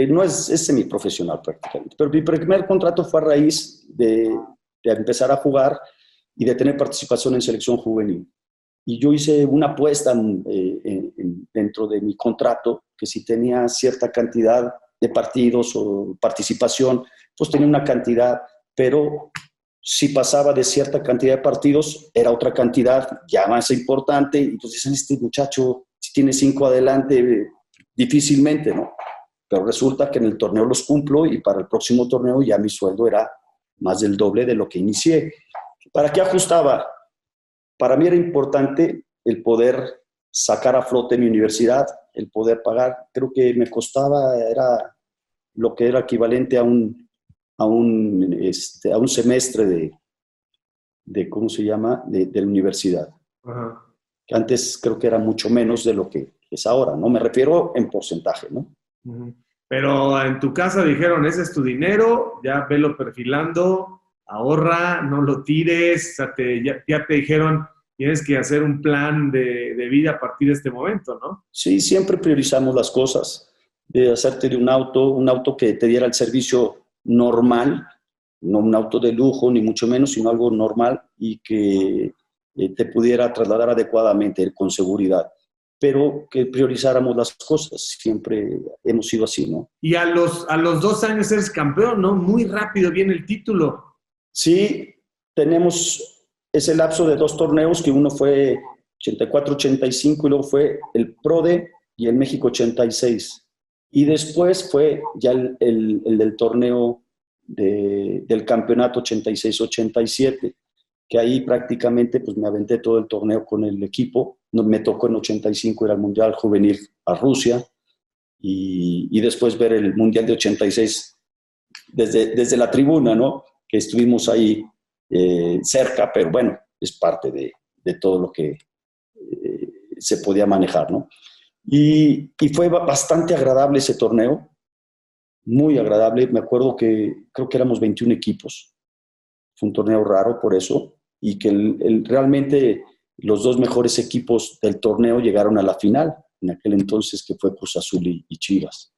no es semiprofesional prácticamente. Pero mi primer contrato fue a raíz de empezar a jugar y de tener participación en selección juvenil. Y yo hice una apuesta dentro de mi contrato, que si tenía cierta cantidad de partidos o participación, pues tenía una cantidad, pero si pasaba de cierta cantidad de partidos, era otra cantidad ya más importante. Y pues dicen, este muchacho, si tiene 5 adelante, difícilmente, ¿no? Pero resulta que en el torneo los cumplo y para el próximo torneo ya mi sueldo era más del doble de lo que inicié. ¿Para qué ajustaba? Para mí era importante el poder sacar a flote mi universidad, el poder pagar. Creo que me costaba, era lo que era equivalente a un semestre de ¿cómo se llama?, de la universidad. Uh-huh. Que antes creo que era mucho menos de lo que es ahora, ¿no? Me refiero en porcentaje, ¿no? Uh-huh. Pero en tu casa dijeron, ese es tu dinero, ya velo perfilando, ahorra, no lo tires, o sea, ya te dijeron, tienes que hacer un plan de vida a partir de este momento, ¿no? Sí, siempre priorizamos las cosas, de hacerte de un auto que te diera el servicio normal, no un auto de lujo, ni mucho menos, sino algo normal y que te pudiera trasladar adecuadamente, con seguridad. Pero que priorizáramos las cosas. Siempre hemos sido así, ¿no? Y a los 2 años eres campeón, ¿no? Muy rápido viene el título. Sí, tenemos ese lapso de 2 torneos, que uno fue 84-85 y luego fue el PRODE y el México 86. Y después fue ya el del torneo del campeonato 86-87, que ahí prácticamente pues me aventé todo el torneo con el equipo. Me tocó en 85 ir al Mundial Juvenil a Rusia y después ver el Mundial de 86 desde la tribuna, ¿no? Que estuvimos ahí cerca, pero bueno, es parte de todo lo que se podía manejar, ¿no? Y fue bastante agradable ese torneo, muy agradable. Me acuerdo que creo que éramos 21 equipos. Fue un torneo raro por eso, y que realmente los dos mejores equipos del torneo llegaron a la final, en aquel entonces, que fue Cruz Azul y Chivas.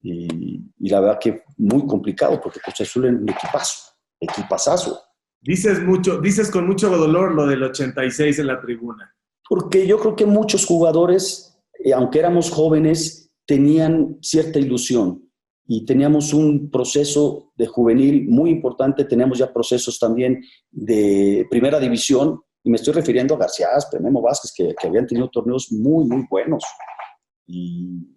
Y la verdad que muy complicado, porque Cruz Azul era un equipazazo. Dices con mucho dolor lo del 86 en la tribuna. Porque yo creo que muchos jugadores, aunque éramos jóvenes, tenían cierta ilusión y teníamos un proceso de juvenil muy importante. Teníamos ya procesos también de primera división, y me estoy refiriendo a García Aspe, Memo Vázquez, que habían tenido torneos muy, muy buenos. Y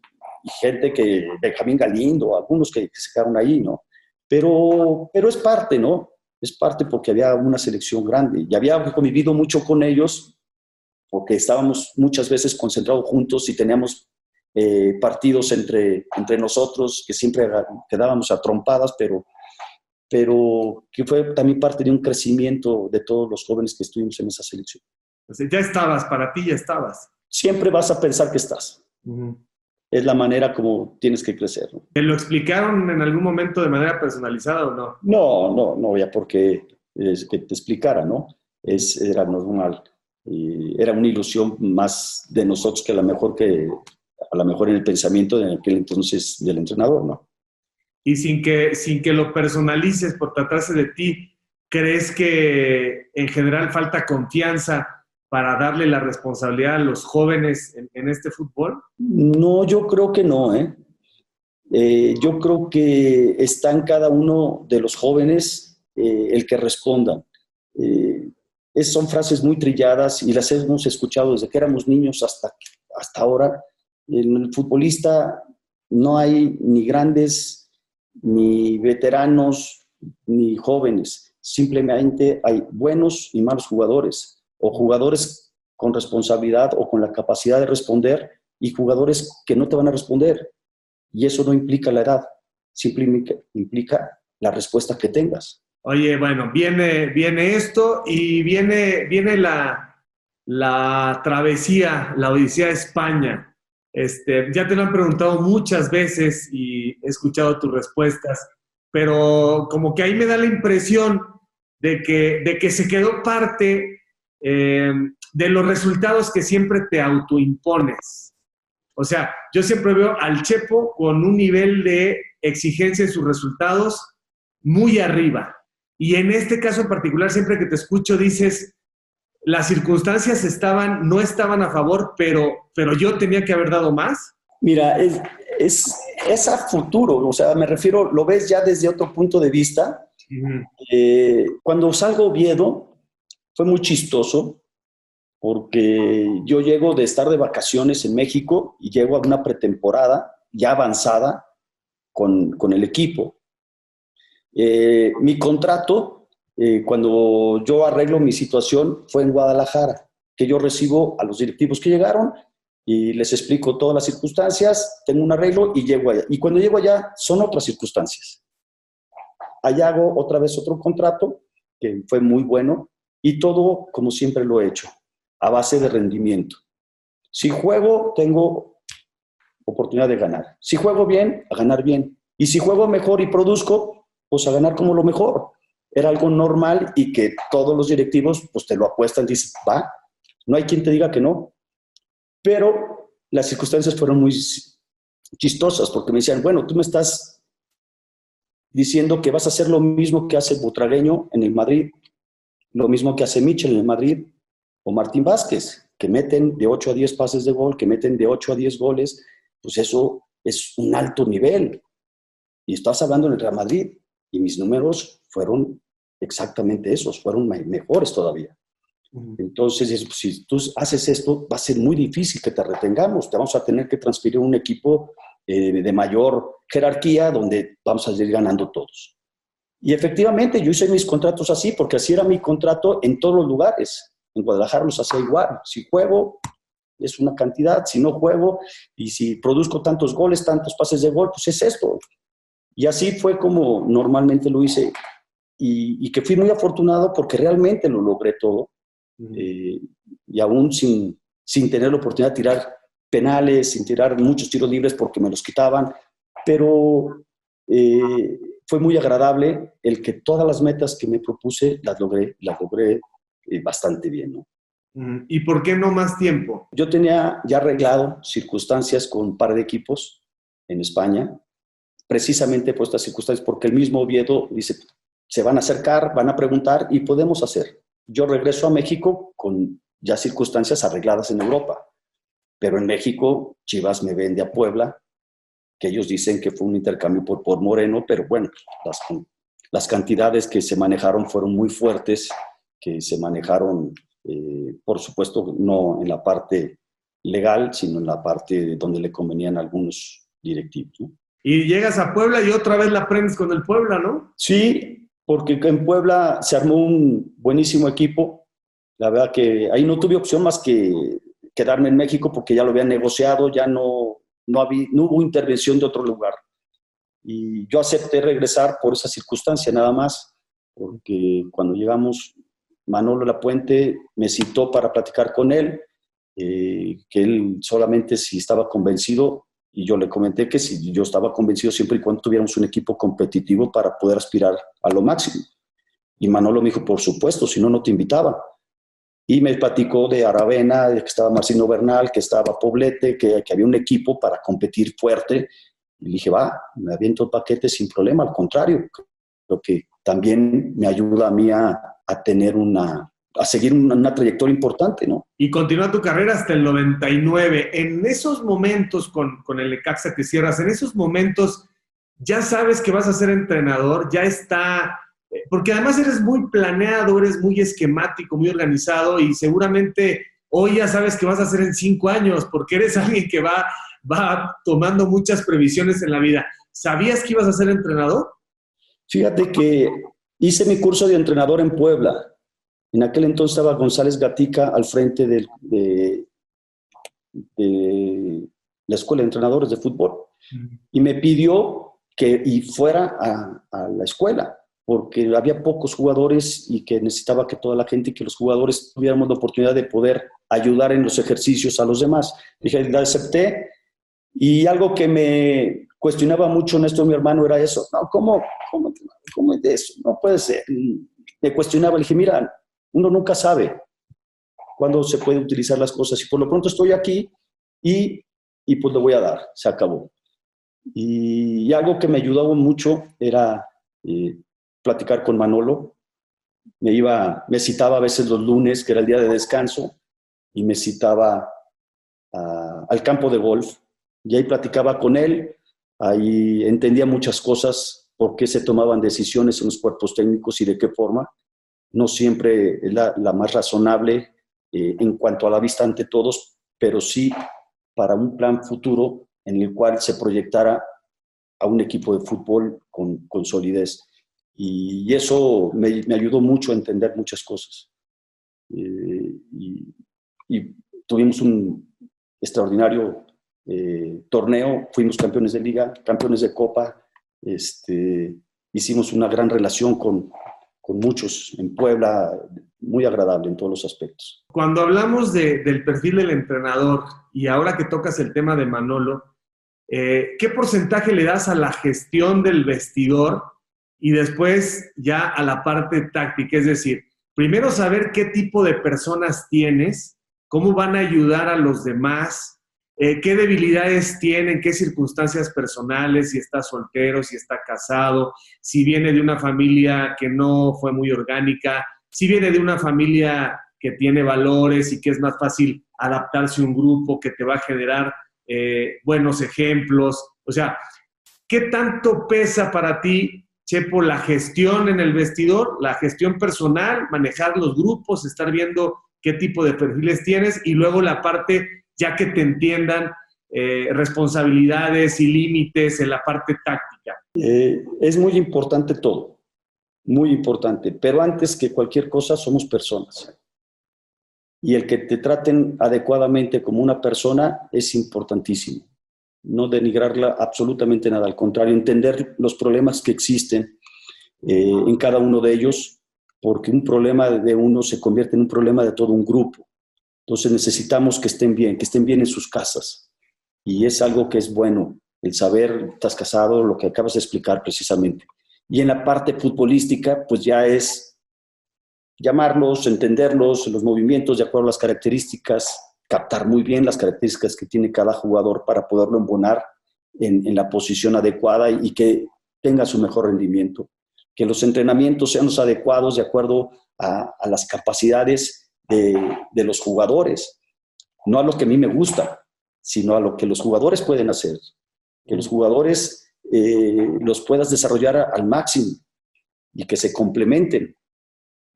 gente que, Benjamín Galindo, algunos que se quedaron ahí, ¿no? Pero es parte, ¿no? Es parte porque había una selección grande y había convivido mucho con ellos, porque estábamos muchas veces concentrados juntos y teníamos partidos entre nosotros que siempre quedábamos a trompadas, pero que fue también parte de un crecimiento de todos los jóvenes que estuvimos en esa selección. O sea, ya estabas, para ti ya estabas. Siempre vas a pensar que estás. Es la manera como tienes que crecer, ¿no? ¿Te lo explicaron en algún momento de manera personalizada o no? No había por qué que te explicara, ¿no? Era normal. Era una ilusión más de nosotros que a lo mejor en el pensamiento de aquel entonces del entrenador, ¿no? Y sin que lo personalices por tratarse de ti, ¿crees que en general falta confianza para darle la responsabilidad a los jóvenes en este fútbol? No, yo creo que no, ¿eh? Yo creo que está en cada uno de los jóvenes el que respondan. Son frases muy trilladas y las hemos escuchado desde que éramos niños hasta ahora. En el futbolista no hay ni grandes, ni veteranos, ni jóvenes. Simplemente hay buenos y malos jugadores, o jugadores con responsabilidad o con la capacidad de responder, y jugadores que no te van a responder. Y eso no implica la edad, simplemente implica la respuesta que tengas. Oye, bueno, viene esto y viene la travesía, la Odisea a España. Ya te lo han preguntado muchas veces y he escuchado tus respuestas, pero como que ahí me da la impresión de que se quedó parte de los resultados que siempre te autoimpones. O sea, yo siempre veo al Chepo con un nivel de exigencia en sus resultados muy arriba. Y en este caso en particular, siempre que te escucho, dices, las circunstancias no estaban a favor, pero yo tenía que haber dado más. Mira, es a futuro, o sea, me refiero, lo ves ya desde otro punto de vista. Cuando salgo a Oviedo, fue muy chistoso, porque yo llego de estar de vacaciones en México y llego a una pretemporada ya avanzada con el equipo. Mi contrato, cuando yo arreglo mi situación, fue en Guadalajara, que yo recibo a los directivos que llegaron y les explico todas las circunstancias, tengo un arreglo y llego allá. Y cuando llego allá son otras circunstancias. Allá hago otra vez otro contrato, que fue muy bueno, y todo como siempre lo he hecho, a base de rendimiento. Si juego, tengo oportunidad de ganar. Si juego bien, a ganar bien. Y si juego mejor y produzco, pues a ganar como lo mejor. Era algo normal y que todos los directivos pues te lo apuestan, dices, va, no hay quien te diga que no. Pero las circunstancias fueron muy chistosas, porque me decían, bueno, tú me estás diciendo que vas a hacer lo mismo que hace Butragueño en el Madrid, lo mismo que hace Michel en el Madrid, o Martín Vázquez, que meten de 8 a 10 pases de gol, que meten de 8 a 10 goles, pues eso es un alto nivel. Y estás hablando en el Real Madrid, y mis números fueron exactamente esos, fueron mejores todavía. Entonces, si tú haces esto, va a ser muy difícil que te retengamos. Te vamos a tener que transferir a un equipo de mayor jerarquía, donde vamos a ir ganando todos. Y efectivamente, yo hice mis contratos así, porque así era mi contrato en todos los lugares. En Guadalajara los hacía igual. Si juego, es una cantidad. Si no juego, y si produzco tantos goles, tantos pases de gol, pues es esto. Y así fue como normalmente lo hice. Y que fui muy afortunado porque realmente lo logré todo. Y aún sin sin tener la oportunidad de tirar penales, sin tirar muchos tiros libres porque me los quitaban, pero fue muy agradable el que todas las metas que me propuse las logré bastante bien, ¿no? ¿Y por qué no más tiempo? Yo tenía ya arreglado circunstancias con un par de equipos en España, precisamente por estas circunstancias, porque el mismo Oviedo dice, se van a acercar, van a preguntar y podemos hacer. Yo regreso a México con ya circunstancias arregladas en Europa, pero en México Chivas me vende a Puebla, que ellos dicen que fue un intercambio por Moreno, pero bueno, las cantidades que se manejaron fueron muy fuertes, que se manejaron, por supuesto, no en la parte legal, sino en la parte donde le convenían a algunos directivos, ¿no? Y llegas a Puebla y otra vez la aprendes con el Puebla, ¿no? Sí, porque en Puebla se armó un buenísimo equipo. La verdad que ahí no tuve opción más que quedarme en México porque ya lo habían negociado, ya no hubo intervención de otro lugar. Y yo acepté regresar por esa circunstancia nada más, porque cuando llegamos, Manolo Lapuente me citó para platicar con él, que él solamente si estaba convencido, y yo le comenté que si yo estaba convencido siempre y cuando tuviéramos un equipo competitivo para poder aspirar a lo máximo. Y Manolo me dijo, por supuesto, si no, no te invitaba. Y me platicó de Aravena, de que estaba Marcino Bernal, que estaba Poblete, que había un equipo para competir fuerte. Y le dije, va, me aviento el paquete sin problema, al contrario. Creo que también me ayuda a mí a tener a seguir una trayectoria importante, ¿no? Y continúa tu carrera hasta el 99. En esos momentos, con el Necaxa que cierras, en esos momentos, ya sabes que vas a ser entrenador, ya está... Porque además eres muy planeado, eres muy esquemático, muy organizado y seguramente hoy ya sabes que vas a hacer en 5 años porque eres alguien que va tomando muchas previsiones en la vida. ¿Sabías que ibas a ser entrenador? Fíjate que hice mi curso de entrenador en Puebla. En aquel entonces estaba González Gatica al frente de la Escuela de Entrenadores de Fútbol y me pidió que fuera a la escuela porque había pocos jugadores y que necesitaba que toda la gente, que los jugadores tuviéramos la oportunidad de poder ayudar en los ejercicios a los demás. Dije, la acepté y algo que me cuestionaba mucho Néstor, mi hermano, era eso. No, ¿cómo es eso? No puede ser. Me cuestionaba, le dije, mira, uno nunca sabe cuándo se pueden utilizar las cosas y por lo pronto estoy aquí y pues lo voy a dar, se acabó. Y algo que me ayudaba mucho era platicar con Manolo. Me citaba a veces los lunes, que era el día de descanso, y me citaba al campo de golf y ahí platicaba con él, ahí entendía muchas cosas, por qué se tomaban decisiones en los cuerpos técnicos y de qué forma. No siempre es la más razonable en cuanto a la vista ante todos, pero sí para un plan futuro en el cual se proyectara a un equipo de fútbol con solidez. Y eso me ayudó mucho a entender muchas cosas. Y tuvimos un extraordinario torneo, fuimos campeones de liga, campeones de copa, hicimos una gran relación con muchos en Puebla, muy agradable en todos los aspectos. Cuando hablamos del perfil del entrenador y ahora que tocas el tema de Manolo, ¿qué porcentaje le das a la gestión del vestidor y después ya a la parte táctica? Es decir, primero saber qué tipo de personas tienes, cómo van a ayudar a los demás, qué debilidades tienen, qué circunstancias personales, si está soltero, si está casado, si viene de una familia que no fue muy orgánica, si viene de una familia que tiene valores y que es más fácil adaptarse a un grupo que te va a generar buenos ejemplos. O sea, ¿qué tanto pesa para ti, Chepo, la gestión en el vestidor, la gestión personal, manejar los grupos, estar viendo qué tipo de perfiles tienes y luego la parte, ya que te entiendan, responsabilidades y límites en la parte táctica? Es muy importante todo, muy importante, pero antes que cualquier cosa somos personas. Y el que te traten adecuadamente como una persona es importantísimo. No denigrarla absolutamente nada, al contrario, entender los problemas que existen en cada uno de ellos, porque un problema de uno se convierte en un problema de todo un grupo. Entonces necesitamos que estén bien en sus casas. Y es algo que es bueno, el saber, estás casado, lo que acabas de explicar precisamente. Y en la parte futbolística, pues ya es llamarlos, entenderlos, los movimientos de acuerdo a las características, captar muy bien las características que tiene cada jugador para poderlo embonar en la posición adecuada y que tenga su mejor rendimiento. Que los entrenamientos sean los adecuados de acuerdo a las capacidades de los jugadores, no a lo que a mí me gusta, sino a lo que los jugadores pueden hacer, que los jugadores los puedas desarrollar al máximo y que se complementen.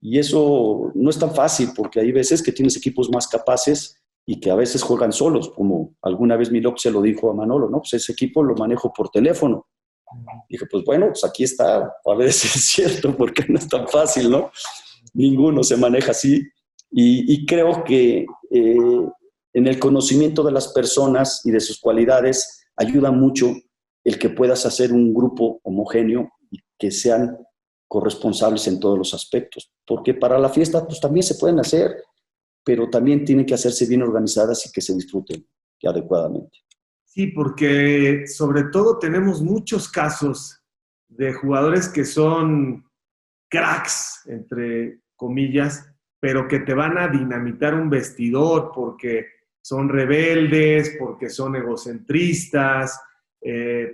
Y eso no es tan fácil, porque hay veces que tienes equipos más capaces y que a veces juegan solos, como alguna vez Milok se lo dijo a Manolo, ¿no? Pues ese equipo lo manejo por teléfono. Dije, pues bueno, pues aquí está, a ver si es cierto, porque no es tan fácil, ¿no? Ninguno se maneja así. Y creo que en el conocimiento de las personas y de sus cualidades ayuda mucho el que puedas hacer un grupo homogéneo y que sean corresponsables en todos los aspectos. Porque para la fiesta pues también se pueden hacer, pero también tienen que hacerse bien organizadas y que se disfruten adecuadamente. Sí, porque sobre todo tenemos muchos casos de jugadores que son cracks, entre comillas, pero que te van a dinamitar un vestidor porque son rebeldes, porque son egocentristas,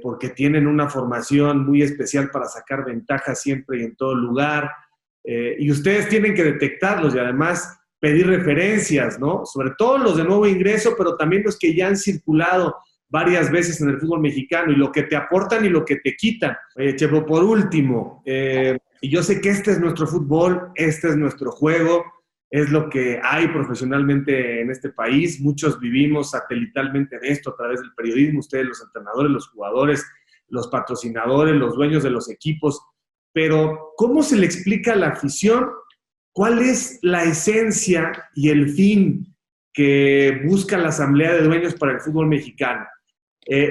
porque tienen una formación muy especial para sacar ventaja siempre y en todo lugar. Y ustedes tienen que detectarlos y además pedir referencias, ¿no? Sobre todo los de nuevo ingreso, pero también los que ya han circulado varias veces en el fútbol mexicano y lo que te aportan y lo que te quitan. Chepo, por último, y yo sé que este es nuestro fútbol, este es nuestro juego, es lo que hay profesionalmente en este país. Muchos vivimos satelitalmente de esto a través del periodismo, ustedes, los entrenadores, los jugadores, los patrocinadores, los dueños de los equipos. Pero, ¿cómo se le explica a la afición cuál es la esencia y el fin que busca la Asamblea de Dueños para el fútbol mexicano?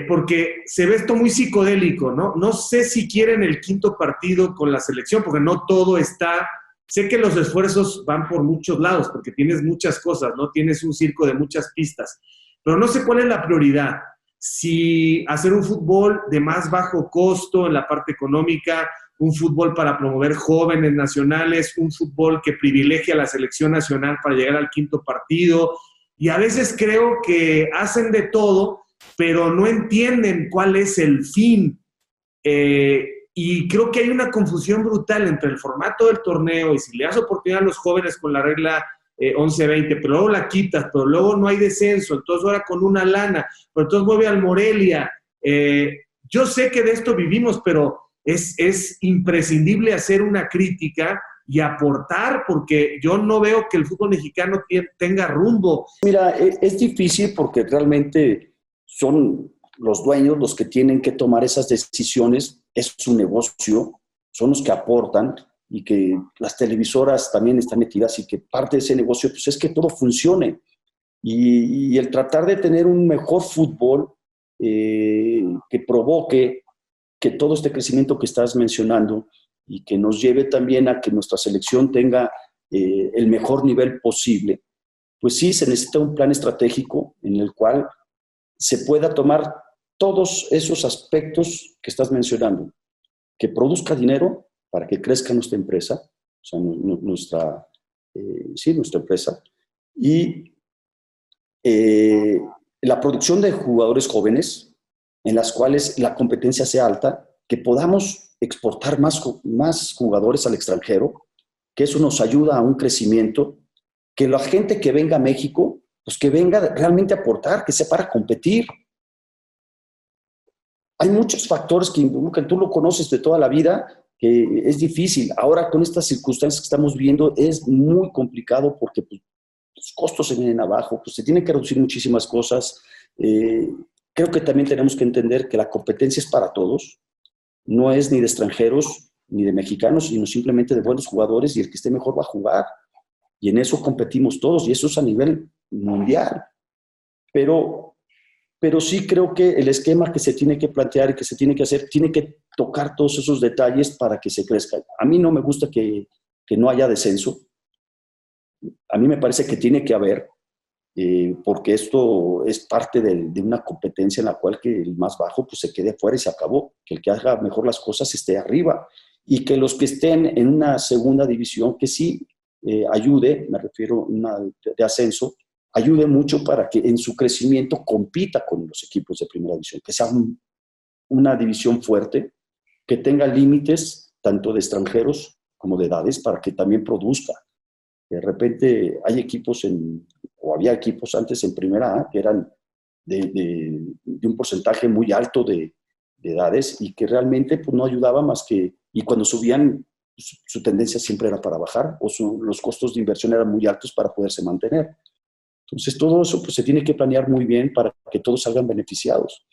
Porque se ve esto muy psicodélico, ¿no? No sé si quieren el quinto partido con la selección, porque no todo está... Sé que los esfuerzos van por muchos lados, porque tienes muchas cosas, ¿no? Tienes un circo de muchas pistas, pero no sé cuál es la prioridad. Si hacer un fútbol de más bajo costo en la parte económica, un fútbol para promover jóvenes nacionales, un fútbol que privilegie a la selección nacional para llegar al quinto partido, y a veces creo que hacen de todo, pero no entienden cuál es el fin. Y creo que hay una confusión brutal entre el formato del torneo y si le das oportunidad a los jóvenes con la regla 11-20, pero luego la quitas, pero luego no hay descenso, entonces ahora con una lana, pero entonces mueve al Morelia. Yo sé que de esto vivimos, pero es imprescindible hacer una crítica y aportar, porque yo no veo que el fútbol mexicano tenga rumbo. Mira, es difícil porque realmente son los dueños los que tienen que tomar esas decisiones, es su negocio, son los que aportan y que las televisoras también están metidas y que parte de ese negocio pues es que todo funcione. Y el tratar de tener un mejor fútbol que provoque que todo este crecimiento que estás mencionando y que nos lleve también a que nuestra selección tenga el mejor nivel posible, pues sí, se necesita un plan estratégico en el cual se pueda tomar todos esos aspectos que estás mencionando, que produzca dinero para que crezca nuestra empresa, o sea, nuestra empresa, y la producción de jugadores jóvenes, en las cuales la competencia sea alta, que podamos exportar más jugadores al extranjero, que eso nos ayuda a un crecimiento, que la gente que venga a México, pues que venga realmente a aportar, que sea para competir. Hay muchos factores que involucran, tú lo conoces de toda la vida, que es difícil. Ahora con estas circunstancias que estamos viendo es muy complicado porque pues, los costos se vienen abajo, pues se tienen que reducir muchísimas cosas. Creo que también tenemos que entender que la competencia es para todos, no es ni de extranjeros ni de mexicanos, sino simplemente de buenos jugadores y el que esté mejor va a jugar. Y en eso competimos todos y eso es a nivel mundial. Pero sí creo que el esquema que se tiene que plantear y que se tiene que hacer, tiene que tocar todos esos detalles para que se crezca. A mí no me gusta que no haya descenso. A mí me parece que tiene que haber, porque esto es parte de una competencia en la cual que el más bajo pues se quede afuera y se acabó, que el que haga mejor las cosas esté arriba, y que los que estén en una segunda división, que sí ayude, me refiero a una de ascenso, ayude mucho para que en su crecimiento compita con los equipos de primera división, que sea una división fuerte, que tenga límites tanto de extranjeros como de edades para que también produzca. De repente hay equipos o había equipos antes en primera A que eran de un porcentaje muy alto de edades y que realmente pues, no ayudaba más que, y cuando subían su tendencia siempre era para bajar o los costos de inversión eran muy altos para poderse mantener. Entonces todo eso pues, se tiene que planear muy bien para que todos salgan beneficiados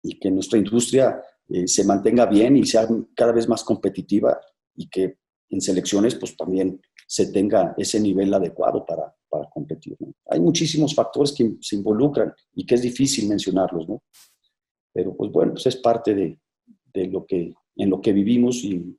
y que nuestra industria se mantenga bien y sea cada vez más competitiva y que en selecciones pues también se tenga ese nivel adecuado para competir, ¿no? Hay muchísimos factores que se involucran y que es difícil mencionarlos, ¿no? Pero pues bueno, pues es parte en lo que vivimos y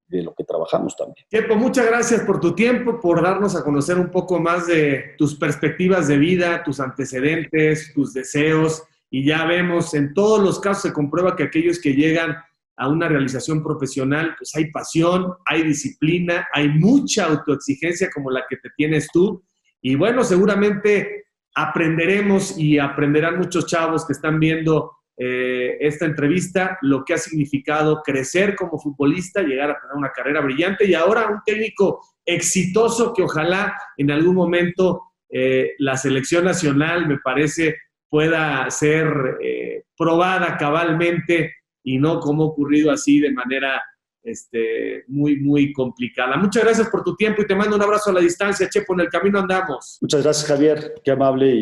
de lo que trabajamos también. Chepo, muchas gracias por tu tiempo, por darnos a conocer un poco más de tus perspectivas de vida, tus antecedentes, tus deseos, y ya vemos, en todos los casos se comprueba que aquellos que llegan a una realización profesional, pues hay pasión, hay disciplina, hay mucha autoexigencia como la que te tienes tú, y bueno, seguramente aprenderemos y aprenderán muchos chavos que están viendo esta entrevista, lo que ha significado crecer como futbolista, llegar a tener una carrera brillante y ahora un técnico exitoso que ojalá en algún momento la selección nacional, me parece, pueda ser probada cabalmente y no como ha ocurrido así de manera muy, muy complicada. Muchas gracias por tu tiempo y te mando un abrazo a la distancia, Chepo, en el camino andamos. Muchas gracias, Javier, qué amable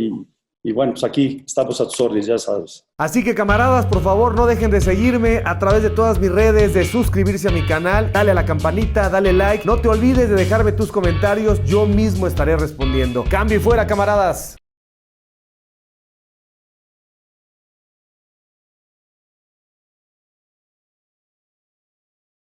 y bueno, pues aquí estamos a tus órdenes, ya sabes. Así que camaradas, por favor, no dejen de seguirme a través de todas mis redes, de suscribirse a mi canal, dale a la campanita, dale like. No te olvides de dejarme tus comentarios, yo mismo estaré respondiendo. Cambio y fuera, camaradas.